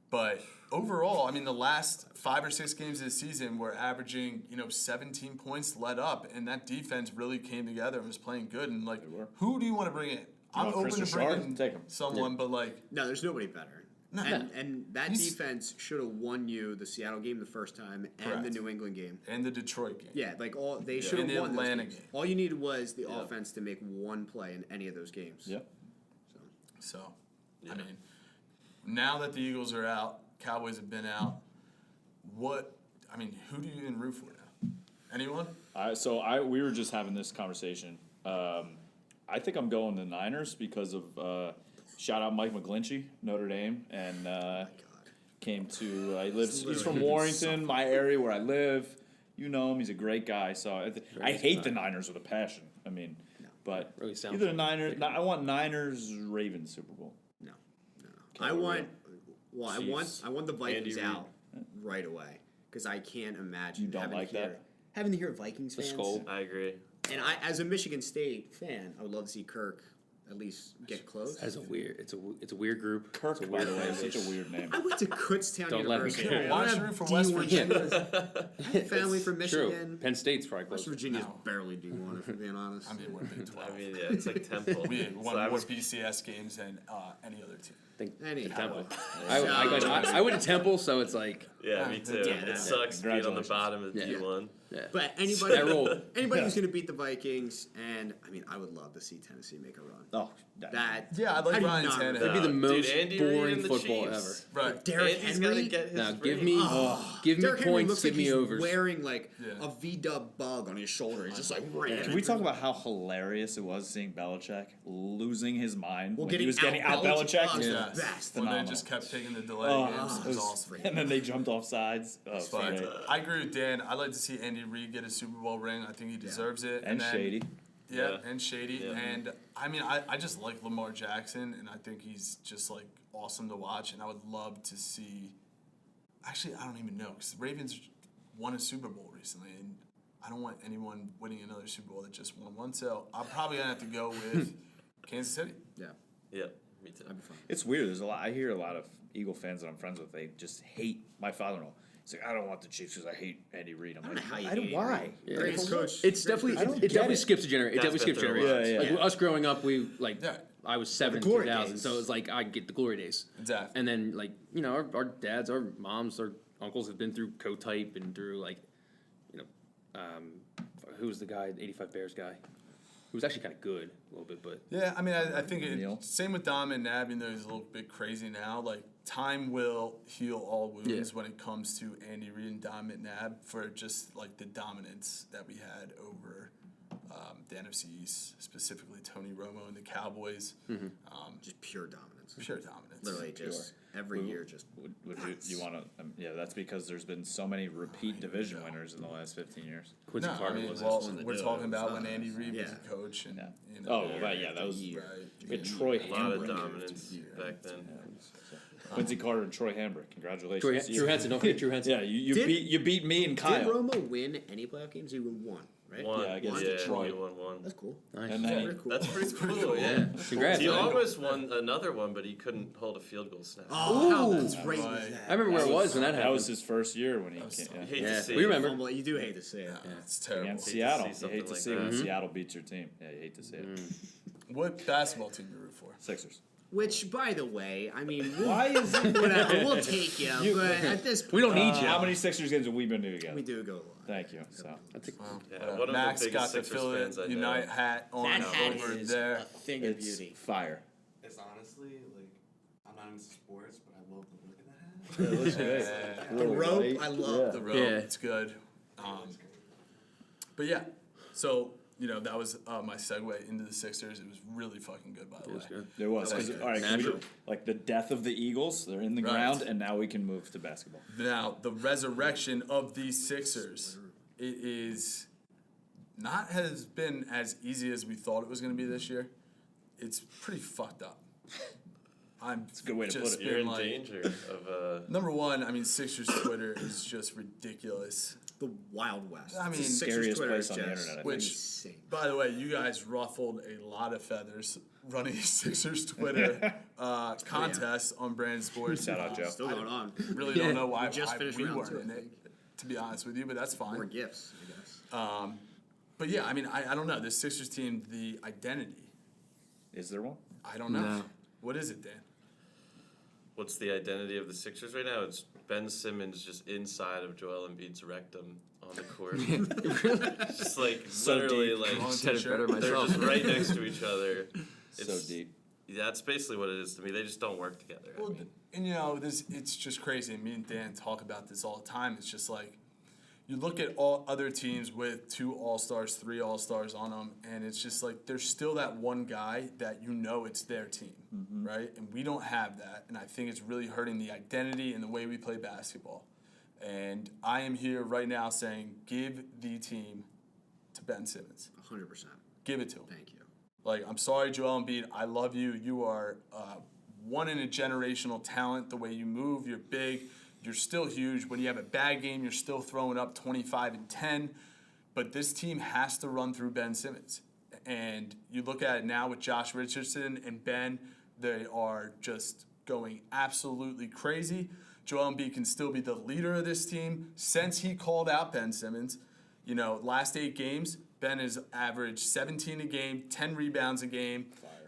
but overall, I mean, the last 5 or 6 games of the season we're averaging 17 points let up, and that defense really came together and was playing good. And like, were. who do you want to bring in? I'm want open Chris to Richard? bringing Take him. someone, but like. No, there's nobody better. No. And that He's- defense should have won you the Seattle game the first time and Correct. the New England game. And the Detroit game. Yeah, like they should And have the won those Atlanta games. game. All you needed was the offense to make one play in any of those games. Yep. So, I mean, now that the Eagles are out, Cowboys have been out. Who do you even root for now? Anyone? We were just having this conversation. I think I'm going the Niners because of shout out Mike McGlinchey, Notre Dame, and came to he's from Warrington, my area where I live. You know him, he's a great guy. So I hate the Niners with a passion. I mean, but Really sounds either like Niners. I want Niners Ravens Super Bowl. No. I want Chiefs. I want the Vikings Andy Reid. out right away because I can't imagine You don't having like to hear, that? having to hear Vikings The fans. skull. I agree. And I, as a Michigan State fan, I would love to see Kirk at least get close. That's a weird. It's a weird group. Kirk, it's a by weird the way, is language. such a weird name. I went to Kutztown Don't let me University. care. I Why don't don't you have root for West D1 Virginia? I have family from True. Michigan. Penn State's probably West close. Virginia's No. barely D1, if we're being honest. I mean, we're Big 12. I mean, yeah, it's like Temple. We So won I more was- BCS games than any other team. Anyhow. Temple. So- I went to Temple, so it's like Yeah, me too. Yeah, It sucks being on the Congratulations. bottom of Yeah. D1. yeah. But That rule. anybody who's going to beat the Vikings, and I mean, I would love to see Tennessee make a run. Oh, That Yeah, I'd like I do Ryan not Tannehill. It'd be the Dude, most Andy Reid boring and the football Chiefs. ever. Right. Derrick Andy's Henry. gotta get his Now give ring. me Derrick Henry points, looks give like me he's overs. wearing like Yeah. a V-dub bug on his shoulder. He's just like ran. Can we talk about how hilarious it was seeing Belichick losing his mind Well, when he was getting out Belichick? Oh, it's Yeah. the best. When they Phenomenal. just kept taking the delay Oh, games, it was it was- awesome. And then they jumped off sides. Oh, But great. I agree with Dan. I'd like to see Andy Reid get a Super Bowl ring. I think he deserves it. And then, Shady. Yeah, Yeah. and Shady. Yeah. And I mean, I just like Lamar Jackson, and I think he's just like awesome to watch. And I would love to see. Actually, I don't even know because the Ravens won a Super Bowl recently, and I don't want anyone winning another Super Bowl that just won one. So I'm probably gonna have to go with Kansas City. Yeah, Yeah, me too. that'd be fun. It's weird. There's a lot. I hear a lot of Eagle fans that I'm friends with. They just hate my father-in-law. He's like, I don't want the Chiefs because I hate Andy Reid. I'm I don't like, know how you I don't. hate Why? Andy Yeah. Greatest coach. It's definitely I don't it get definitely it. skips a generation. It That's definitely skips been through generations. a lot. Like Yeah. us growing up, we like Yeah. I was 7 in glory 2000, days. so it's like I get the glory days. Exactly. And then like our dads, our moms, our uncles have been through co-type and through like who was the guy, the 85 Bears guy, who was actually kind of good a little bit, but Yeah, I mean, I think Neil? same with Dom and Nab, even though he's a little bit crazy now. Like, time will heal all wounds Yeah. when it comes to Andy Reid and Dom McNabb for just like the dominance that we had over the NFC East, specifically Tony Romo and the Cowboys. Just pure dominance. Pure dominance. Literally, just every year, just Would you want to? Yeah, that's because there's been so many repeat division winners in the last 15 years. Quincy No, I Carter mean, was well, one to we're do it. talking about when It's Andy not- Reid was yeah. a coach. And, Yeah. you know, Oh, right, yeah, that was year. right. and Troy A lot of Hambrick. dominance back then. Quincy Carter and Troy Hambrick. Congratulations. Drew Henson. Don't forget Drew Henson. Yeah, you Did- beat me and Kyle. Did Romo win any playoff games? He won one, right? One. Yeah, against yeah, Detroit. he won one. That's cool. Nice. And then Very cool. That's pretty cool, Yeah, yeah. congrats. He man. almost won another one, but he couldn't hold a field goal snap. Oh, how Ooh. great was Right. that? I remember where it was when that that happened. was his first year when he was came. fun. Yeah. Hate Yeah, to see we it. remember. Humble- You do hate to say it. Yeah, it's terrible. Against Hate to Seattle. see You something hate to like see that. when Seattle beats your team. Yeah, you hate to see it. What basketball team you root for? Sixers. Which, by the way, I mean, Why is it? whatever, we'll take you. But at this point, We don't need you. How many Sixers games have we been to together? we do go a lot. Thank you. So Yeah, one of Max the got biggest the Sixers Philly fans I know. Unite hat on That hat over is there. a thing of it's beauty. fire. It's honestly like I'm not into sports, but I love the look of the hat. Yeah. The rope, I love the rope. Rope, Yeah. it's good. It's great. But yeah, so that was my segue into the Sixers. It was really fucking good, by the way. Good. It was. 'Cause, all right, Natural. like the death of the Eagles, they're in the Right. ground, and now we can move to basketball. Now the resurrection of these Sixers, it is not has been as easy as we thought it was going to be this year. It's pretty fucked up. It's a good way to put it. You're in danger of Number one, I mean, Sixers Twitter is just ridiculous. The Wild West. I mean, Sixers scariest Twitter place is on the just internet, I think. Which, insane. by the way, you guys ruffled a lot of feathers running a Sixers Twitter contest on Brand Sports. Shout out, Joe. Still going on. Really don't know why We just finished we round weren't 2, I in it, think. to be honest with you, but that's fine. More gifts, I guess. But yeah, I mean, I don't know. This Sixers team, the identity, Is there one? I don't know. No. What is it, Dan? what's the identity of the Sixers right now? It's Ben Simmons just inside of Joel Embiid's rectum on the court. It's just like So literally deep. like Come on, Said it t-shirt. better they're myself. just right next to each other. So deep. Yeah, that's basically what it is to me. They just don't work together. I Well, mean, and it's just crazy. Me and Dan talk about this all the time. It's just like, you look at all other teams with 2 All-Stars, 3 All-Stars on them, and it's just like there's still that one guy that it's their team, right? And we don't have that, and I think it's really hurting the identity and the way we play basketball. And I am here right now saying, give the team to Ben Simmons. 100%. Give it to him. Thank you. Like, I'm sorry, Joel Embiid. I love you. You are one in a generational talent. The way you move, you're big. You're still huge. When you have a bad game, you're still throwing up 25 and 10. But this team has to run through Ben Simmons. And you look at it now with Josh Richardson and Ben, they are just going absolutely crazy. Joel Embiid can still be the leader of this team. Since he called out Ben Simmons, last 8 games, Ben has averaged 17 a game, 10 rebounds a game,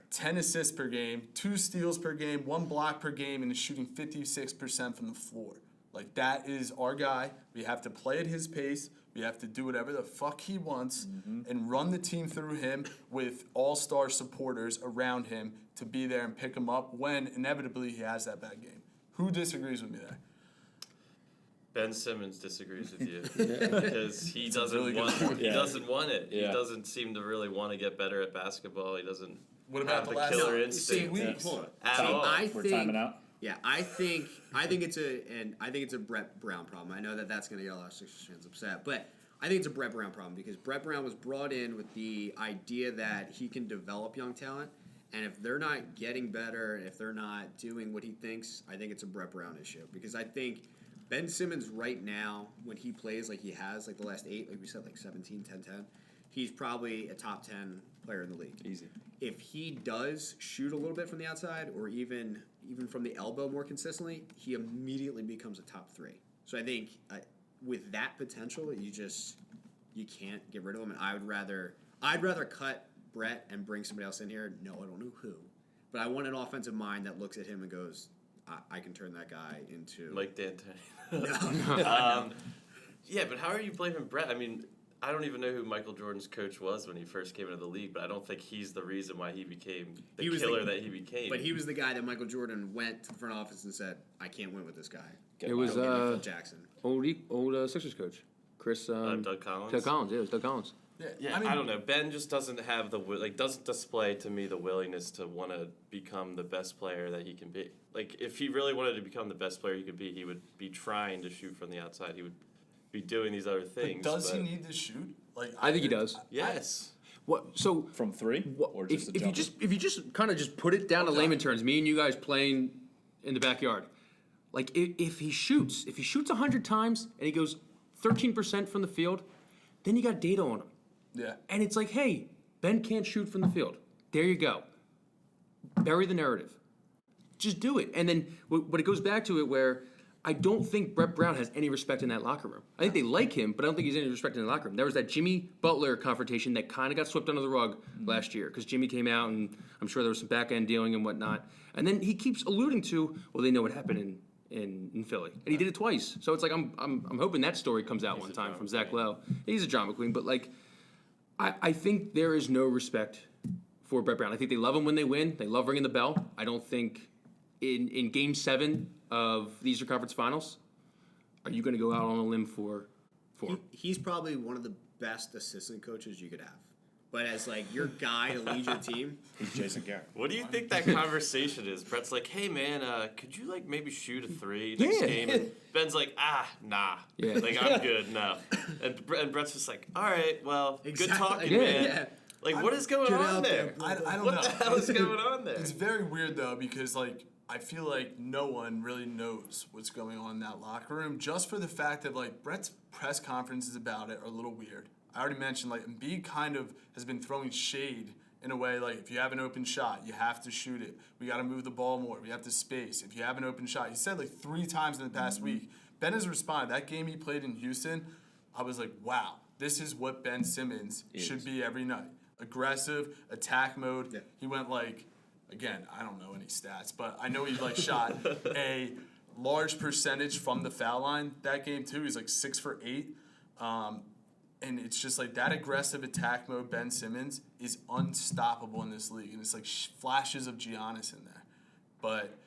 10 assists per game, 2 steals per game, 1 block per game, and is shooting 56% from the floor. Like, that is our guy. We have to play at his pace. We have to do whatever the fuck he wants and run the team through him with all-star supporters around him to be there and pick him up when inevitably he has that bad game. Who disagrees with me there? Ben Simmons disagrees with you because he doesn't really good want. point. He doesn't want it. Yeah. He doesn't seem to really want to get better at basketball. He doesn't What about have the the last killer 8 instinct weeks? Hold on. at See, all. We're timing out. Yeah, I think it's a Brett Brown problem. I know that's going to get a lot of Sixers fans upset, but I think it's a Brett Brown problem because Brett Brown was brought in with the idea that he can develop young talent, and if they're not getting better, if they're not doing what he thinks, I think it's a Brett Brown issue because I think Ben Simmons right now, when he plays like he has like the last 8, like we said, like 17, 10, 10, he's probably a top 10 player in the league. Easy. If he does shoot a little bit from the outside or even from the elbow more consistently, he immediately becomes a top 3. So I think with that potential, you can't get rid of him. And I'd rather cut Brett and bring somebody else in here. No, I don't know who, but I want an offensive mind that looks at him and goes, I can turn that guy into Mike D'Antoni. No. Yeah, but how are you blaming Brett? I mean, I don't even know who Michael Jordan's coach was when he first came into the league, but I don't think he's the reason why he became the killer that he became. But he was the guy that Michael Jordan went to the front office and said, "I can't win with this guy." It was Go get me Phil Jackson. old Sixers coach, Chris. Doug Collins. Doug Collins. Yeah, it was Doug Collins. Yeah, I don't know. Ben just doesn't have doesn't display to me the willingness to want to become the best player that he can be. Like, if he really wanted to become the best player he could be, he would be trying to shoot from the outside. He would be doing these other things. But does he need to shoot? Like, I think he does. Yes. What? So From 3? Or just a if jumper? you just kind of just put it down to layman terms, me and you guys playing in the backyard, like if he shoots 100 times and he goes 13% from the field, then you got data on him. Yeah. And it's like, hey, Ben can't shoot from the field. There you go. Bury the narrative. Just do it. And then what it goes back to it where I don't think Brett Brown has any respect in that locker room. I think they like him, but I don't think he's any respect in the locker room. There was that Jimmy Butler confrontation that kind of got swept under the rug last year because Jimmy came out and I'm sure there was some back-end dealing and whatnot. And then he keeps alluding to, well, they know what happened in Philly. And he did it twice. So it's like I'm hoping that story comes out one time from Zach Lowe. He's a drama queen, but like I think there is no respect for Brett Brown. I think they love him when they win. They love ringing the bell. I don't think in Game 7 of the Eastern Conference Finals, are you going to go out on a limb for him? He's probably one of the best assistant coaches you could have. But as like your guy to lead your team, He's Jason Garrett. What do you think that conversation is? Brett's like, hey man, could you like maybe shoot a 3 next game? And Ben's like, nah. Yeah. Like I'm good, no. And Brett's just like, all right, well, good Exactly. talking, Yeah. man. Yeah. Like what is going Get on out there? there, I don't What know. the hell is going on there? It's very weird though because like I feel like no one really knows what's going on in that locker room just for the fact that like Brett's press conferences about it are a little weird. I already mentioned like Embiid kind of has been throwing shade in a way like if you have an open shot, you have to shoot it. We got to move the ball more. We have to space. If you have an open shot, he said like 3 times in the past week. Ben has responded. That game he played in Houston, I was like, wow, this is what Ben Simmons should be every night. Aggressive, attack mode. Yeah. He went like, again, I don't know any stats, but I know he like shot a large percentage from the foul line that game too. He's like 6 for 8. And it's just like that aggressive attack mode Ben Simmons is unstoppable in this league. And it's like flashes of Giannis in there. But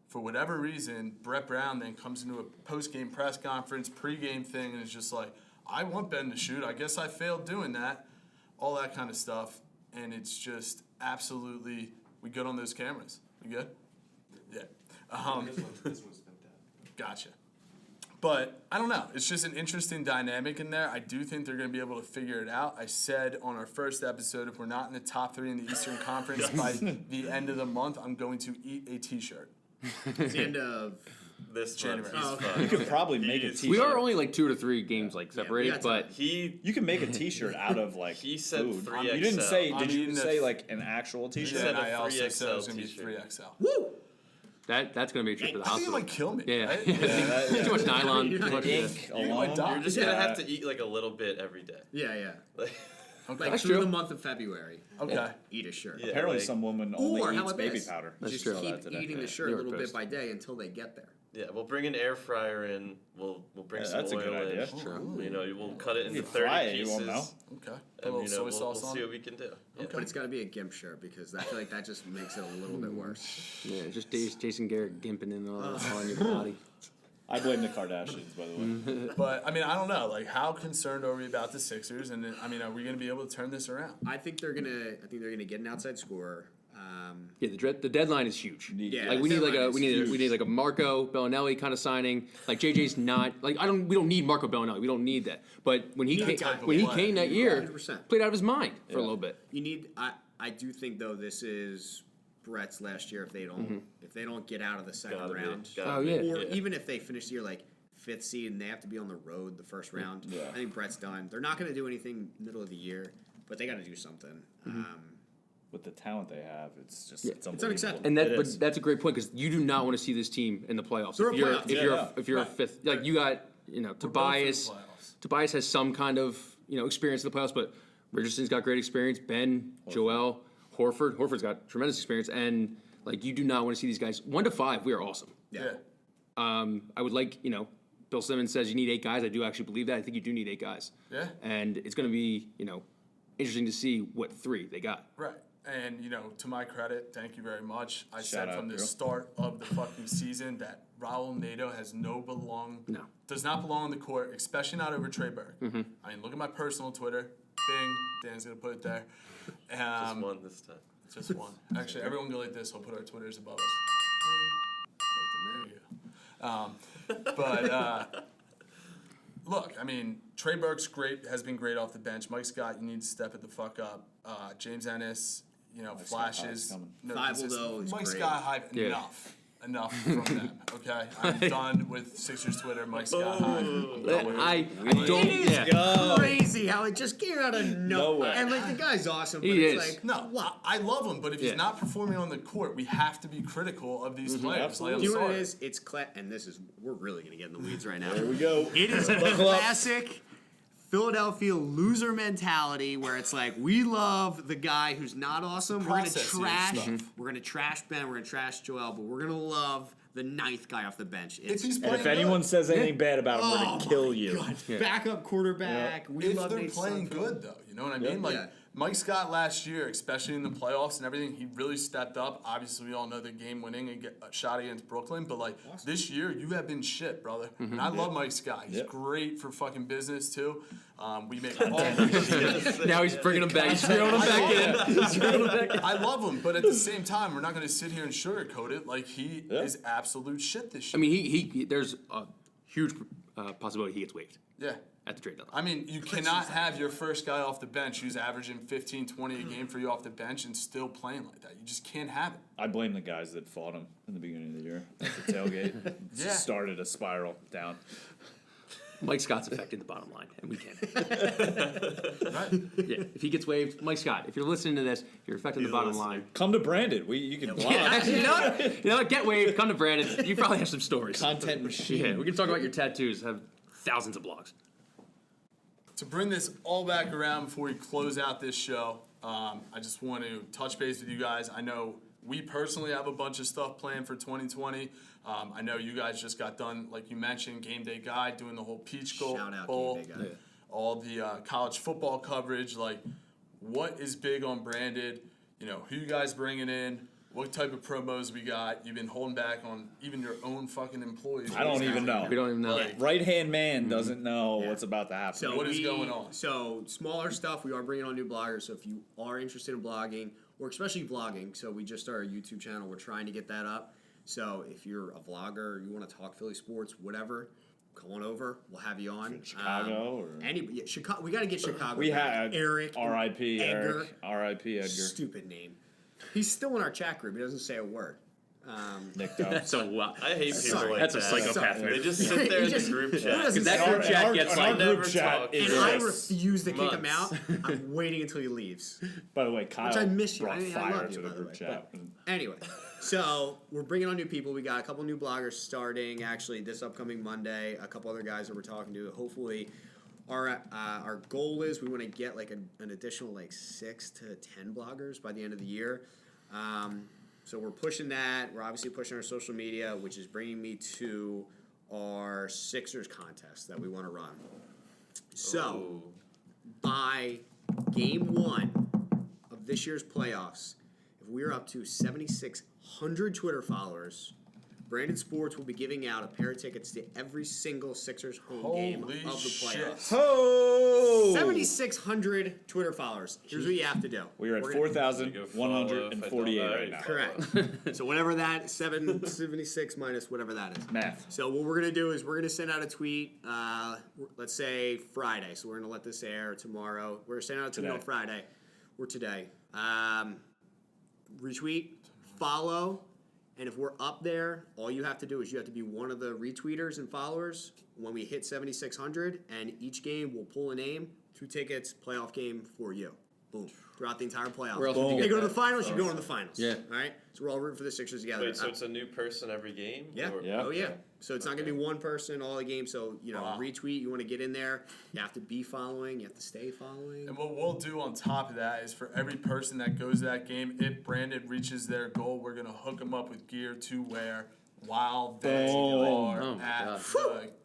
for whatever reason, Brett Brown then comes into a post-game press conference, pre-game thing, and is just like, I want Ben to shoot. I guess I failed doing that. All that kind of stuff. And it's just absolutely, we good on those cameras? We good? Yeah. This one's been dead. Gotcha. But I don't know. It's just an interesting dynamic in there. I do think they're going to be able to figure it out. I said on our first episode, if we're not in the top 3 in the Eastern Conference by the end of the month, I'm going to eat a T-shirt. it's the end of This January. month, Oh, he's okay. fine. You could probably make a He's- T-shirt. We are only like 2 to 3 games like separated, got but You can make a T-shirt out of like He said food. 3XL. You didn't say. I'm Did you eating the- say like an actual He T-shirt? said And a I also said it 3XL was going to be T-shirt. 3XL. woo. that's gonna be a trip to the I think it hospital. might kill me. Yeah, right? Yeah. Too much nylon. Too much Ink You might alone. die. You're just gonna have to eat like a little bit every day. Yeah. Like, Okay. Like through the month of February, Okay. eat a shirt. Yeah. Apparently, like- some woman only Or how eats about baby this? powder. That's Just true. Saw keep that today. eating the Yeah. shirt New a York little bit Post. by day until they get there. yeah, we'll bring an air fryer in. We'll bring Yeah, some that's a oil good idea. in. Sure. You know, we'll cut it into You 30 fry it, you pieces. won't know. Okay. Put a And, little you know, soy we'll sauce see on what it. we can do. Yeah. But it's got to be a GIMP shirt because I feel like that just makes it a little bit worse. Yeah, just Jason Garrett gimping in on your body. I blame the Kardashians, by the way. But, I mean, I don't know. Like, how concerned are we about the Sixers? And, I mean, are we going to be able to turn this around? I think they're gonna get an outside scorer. Yeah, the deadline is huge. Yeah, Like we need like deadline a is we need like a Marco Bellinelli kind of signing. Like JJ's not like we don't need Marco Bellinelli. We don't need that. But when he came, type of when he player. came that year, 100%. played out of his mind for a little bit. You need. I do think though this is Brett's last year if they don't get out of the second Gotta be, round. gotta Oh, be. yeah. Or even if they finish the year like 5th seed and they have to be on the road the first round, Yeah. I think Brett's done. They're not going to do anything middle of the year, but they got to do something. With the talent they have, it's just Yeah. it's It's unbelievable. unacceptable. And that, It but is. that's a great point because you do not want to see this team in the playoffs. They're If a you're playoff if team. you're Yeah. if you're a fifth, like you got Tobias. We're both in the playoffs. Tobias has some kind of experience in the playoffs, but Richardson's got great experience. Ben, Joel, Horford. Horford's got tremendous experience, and like you do not want to see these guys 1 to 5. We are awesome. Yeah. I would like Bill Simmons says you need 8 guys. I do actually believe that. I think you do need 8 guys. Yeah. And it's going to be interesting to see what 3 they got. Right. And, to my credit, thank you very much. I Shout said out, from the Drew. start of the fucking season that Raul Nato has No. does not belong on the court, especially not over Trey Burke. I mean, look at my personal Twitter. Bing. Dan's going to put it there. Just one this time. Just one. Actually, everyone go like this. We'll put our Twitters above us. There you go. But look, I mean, Trey Burke's has been great off the bench. Mike Scott, you need to step it the fuck up. James Ennis, flashes. Hype's coming. No, Thibault, consistent. though, is Mike great. Scott hype. Yeah. Enough from them. Okay, I'm done with Sixers Twitter. Mike Scott hype. I don't. It is Yeah. crazy how it just came out of nowhere. Nowhere. And like the guy's awesome, but He it's is. like No, I love him, but if Yeah. he's not performing on the court, we have to be critical of these players. absolutely. Like, do I'm you know what sorry. it is? It's and this is we're really gonna get in the weeds right now. There we go. It is a classic Philadelphia loser mentality where it's like we love the guy who's not awesome. Processing stuff. We're gonna trash Ben. We're gonna trash Joel, but we're gonna love the 9th guy off the bench. If he's And playing if anyone good, says anything bad about him, we're Oh gonna my kill you. God. Backup quarterback. We if love they're Nate playing Sudfeld. good though, you know what I mean? Like Yeah. Mike Scott last year, especially in the playoffs and everything, he really stepped up. Obviously, we all know the game-winning shot against Brooklyn, but like this year, you have been shit, brother. And I love Mike Scott. He's great for fucking business too. We make all Now he's bringing him back. He's reeling him back in. I love him, but at the same time, we're not going to sit here and sugarcoat it. Like he is absolute shit this I year. mean, he there's a huge possibility he gets waived Yeah. at the trade deadline. I mean, you cannot have your first guy off the bench who's averaging 15, 20 a game for you off the bench and still playing like that. You just can't have it. I blame the guys that fought him in the beginning of the year at the tailgate. It Yeah. started a spiral down. Mike Scott's affecting the bottom line, and we can't. Right? Yeah, if he gets waived, Mike Scott, if you're listening to this, you're affecting the bottom line. Come to Brandon. You can blog. Yeah, actually, you know what? Get waived. Come to Brandon. You probably have some stories. Content machine. Yeah, we can talk about your tattoos. Have thousands of blogs. To bring this all back around before we close out this show, I just want to touch base with you guys. I know we personally have a bunch of stuff planned for 2020. I know you guys just got done, like you mentioned, Game Day Guide, doing the whole Peach Shout out Bowl, Game Day Guide. all the college football coverage. Like, what is big on Branded? You know, who you guys bringing in? What type of promos we got? You've been holding back on even your own fucking employees. I don't even know. We don't even know. Like, Right hand man doesn't know what's about to happen. So What is going on? So smaller stuff. We are bringing on new bloggers. So if you are interested in blogging, or especially vlogging, so we just started a YouTube channel. We're trying to get that up. So if you're a vlogger, you want to talk Philly sports, whatever, come on over. We'll have you on. Chicago or Chicago. We got to get Chicago. we back. had Eric. R.I.P. Edgar. Eric. R.I.P. Edgar. Stupid name. He's still in our chat group. He doesn't say a word. Nicked up. That's a lot. I hate people Sorry. like That's a that. psychopath Sorry. They move. just sit there in Just- the group who chat. doesn't That say group chat gets our like group never chat talk. is And I just- refuse to kick him out. months. I'm waiting until he leaves. By the way, Kyle Which I miss you. brought I fire love you, to the by the group way, chat. Anyway, so we're bringing on new people. We got a couple new bloggers starting actually this upcoming Monday. A couple other guys that we're talking to. Hopefully, our goal is we want to get like an additional like 6 to 10 bloggers by the end of the year. So we're pushing that. We're obviously pushing our social media, which is bringing me to our Sixers contest that we want to run. So Ooh. by game 1 of this year's playoffs, if we're up to 7,600 Twitter followers, Branded Sports will be giving out a pair of tickets to every single Sixers home game of Holy the shit. playoffs. Oh! 7,600 Twitter followers. Here's what you have to do. We're at We're gonna- 4,148 right now. Correct. So whatever that 776 minus whatever that is. Math. So what we're gonna do is we're gonna send out a tweet. Let's say Friday. So we're gonna let this air tomorrow. We're gonna send out a tweet Today. on Friday. Or today. Retweet, follow, and if we're up there, all you have to do is you have to be one of the retweeters and followers. When we hit 7,600, and each game we'll pull a name, 2 tickets, playoff game for you. Boom. Throughout the entire playoffs. Where else would you They get go to that? the finals, you go to the finals. Yeah. All right? So we're all rooting for the Sixers together. Wait, so it's a new person every game? Yeah. Or- Yeah. Oh yeah. So it's not gonna be one person all the game. So Wow. retweet. You want to get in there. You have to be following. You have to stay following. And what we'll do on top of that is for every person that goes to that game, if Branded reaches their goal, we're going to hook them up with gear to wear while they Boom. are Oh my at God.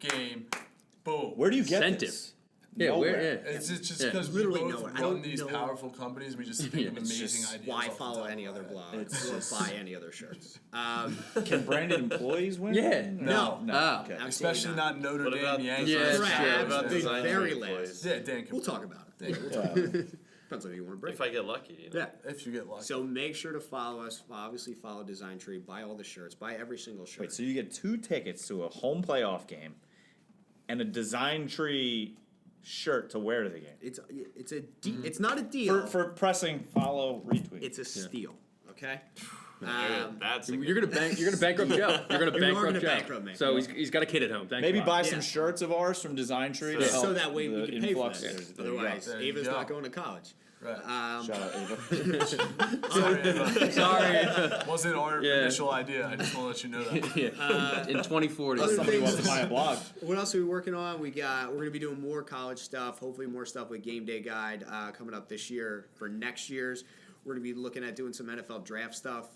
the game. Boom. Where do you get Incentive. this? Yeah, Nowhere. where? Yeah. It's just Yeah. because we Literally both nowhere. I run don't these know. powerful companies. We just think of It's amazing just ideas. Why off the follow top any of other our blog It's or just- buy any other shirts? Can branded employees win? Yeah. No. No. Ah. Okay. Absolutely Especially not Notre What Dame about Yankees. Yeah, Correct. sure. What about The design very trade last. employees? Yeah, Dan can We'll talk about it. Dan, we'll talk. Yeah. Depends on who you want to bring. If I get lucky, you know. Yeah. If you get lucky. So make sure to follow us. Obviously, follow Design Tree. Buy all the shirts. Buy every single shirt. Wait, so you get 2 tickets to a home playoff game and a Design Tree shirt to wear to the game. it's it's not a deal. For pressing follow retweet. It's a steal. Okay. That's a You're good- gonna bankrupt Joe. You're gonna bankrupt gonna Joe. bankrupt me. So he's got a kid at home. Thank Maybe God. buy Yeah. some shirts of ours from Design Tree to So help that way we the can pay for influx. it. There you go. Otherwise, There you Ava's go. not going to college. Right. Shout out Ava. Sorry, Eva. Sorry. Wasn't our Yeah. initial idea. I just want to let you know that. Yeah. In 2040. Other Somebody things- wants to buy a blog. What else are we working on? We're gonna be doing more college stuff. Hopefully, more stuff with Game Day Guide coming up this year. For next year's, we're gonna be looking at doing some NFL draft stuff.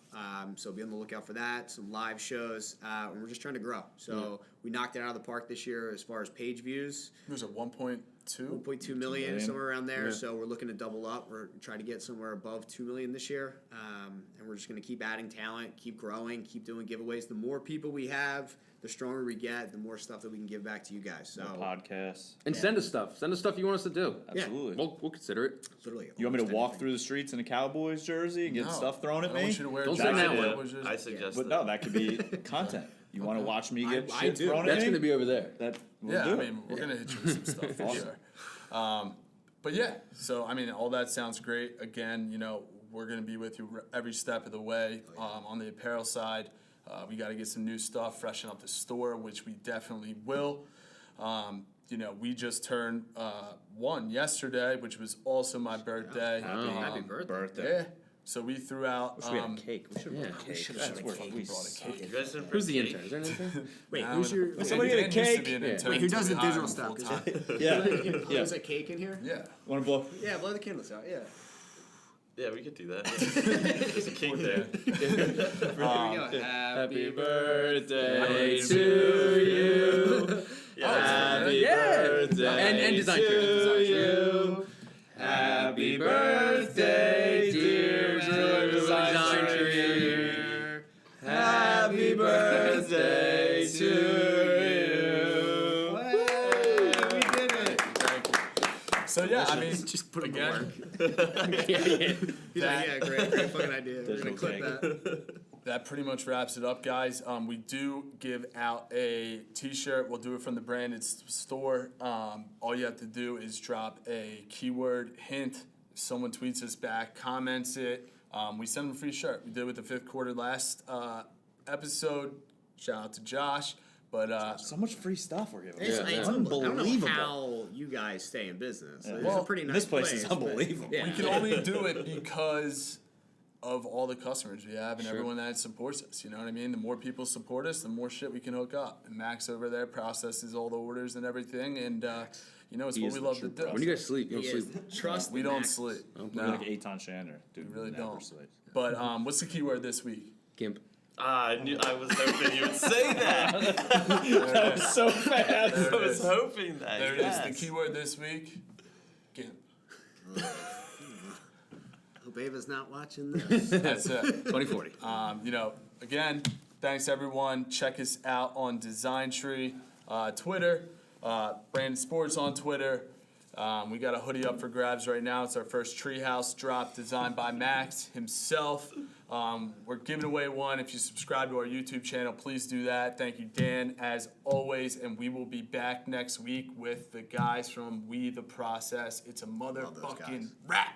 So be on the lookout for that. Some live shows, and we're just trying to grow. So We knocked it out of the park this year as far as page views. It was a 1.2. 1.2 million, million. somewhere around there. Yeah. So we're looking to double up. We're trying to get somewhere above 2 million this year. And we're just going to keep adding talent, keep growing, keep doing giveaways. The more people we have, the stronger we get, the more stuff that we can give back to you guys. So Podcasts. And send us stuff. Send us stuff you want us to do. Absolutely. We'll consider it. literally, You want me to almost walk anything. through the streets in a Cowboys jersey and get No, stuff thrown at I don't me? want you to wear Don't a send that jacket. one. It was just- I suggest But that. no, that could be content. You want to watch me get I shit do. thrown at That's me? going to be over there. That we'll Yeah, do I it. mean, we're gonna hit you with some stuff for Awesome. sure. But yeah, so I mean, all that sounds great. Again, we're gonna be with you every step of the way. On the apparel side, we got to get some new stuff, freshen up the store, which we definitely will. We just turned 1 yesterday, which was also my birthday. Happy birthday. Yeah. So we threw out. Wish we had a cake. We should have brought a Yeah. cake. That's where we brought a cake. You guys didn't Who's the bring intern? cake? Is there an intern? Wait, Nah, who's your? Dan somebody get a used to cake? be an Yeah. intern, Wait, who so does we the hired digital him stuff? full-time. Yeah. There's a cake in here. Yeah. Want to blow? Yeah, blow the candles out. Yeah. Yeah, we could do that. There's a cake there. Here we go. Happy birthday to you. Yeah, Yeah. birthday And design tree. you. Happy birthday, dear Design tree. Happy birthday to you. Hey, we did it. Thank you. So yeah, I mean, Just put it again, Yeah, great fucking idea. We're Digital gonna clip cake. that. that pretty much wraps it up, guys. We do give out a T-shirt. We'll do it from the branded store. All you have to do is drop a keyword hint. If someone tweets us back, comments it, we send them a free shirt. We did it with the 5th quarter last episode. Shout out to Josh. But So much free stuff we're giving. It's, Yeah, it's yeah. unbelievable. I don't know how you guys stay in business. It's Well, a pretty nice this place is but- unbelievable. Yeah. we can only do it because of all the customers we have and Sure. everyone that supports us. You know what I mean? The more people support us, the more shit we can hook up. And Max over there processes all the orders and everything. And, it's He what is we the love true to do. When do you guys sleep? You don't He is. sleep. Trust We the don't Max. sleep. We're No. like Eitan Shander. Dude, We really never don't. sleep. But what's the keyword this week? Gimp. I was hoping you would say that. There it is. So fast. There I it was is. hoping that. There it is. yes. The keyword this week, GIMP. Hope Ava's not watching this. That's it. 2040. Again, thanks everyone. Check us out on Design Tree, Twitter, Branded Sports on Twitter. We got a hoodie up for grabs right now. It's our first Treehouse drop designed by Max himself. We're giving away one. If you subscribe to our YouTube channel, please do that. Thank you, Dan, as always. And we will be back next week with the guys from We The Process. It's a those motherfucking guys. wrap.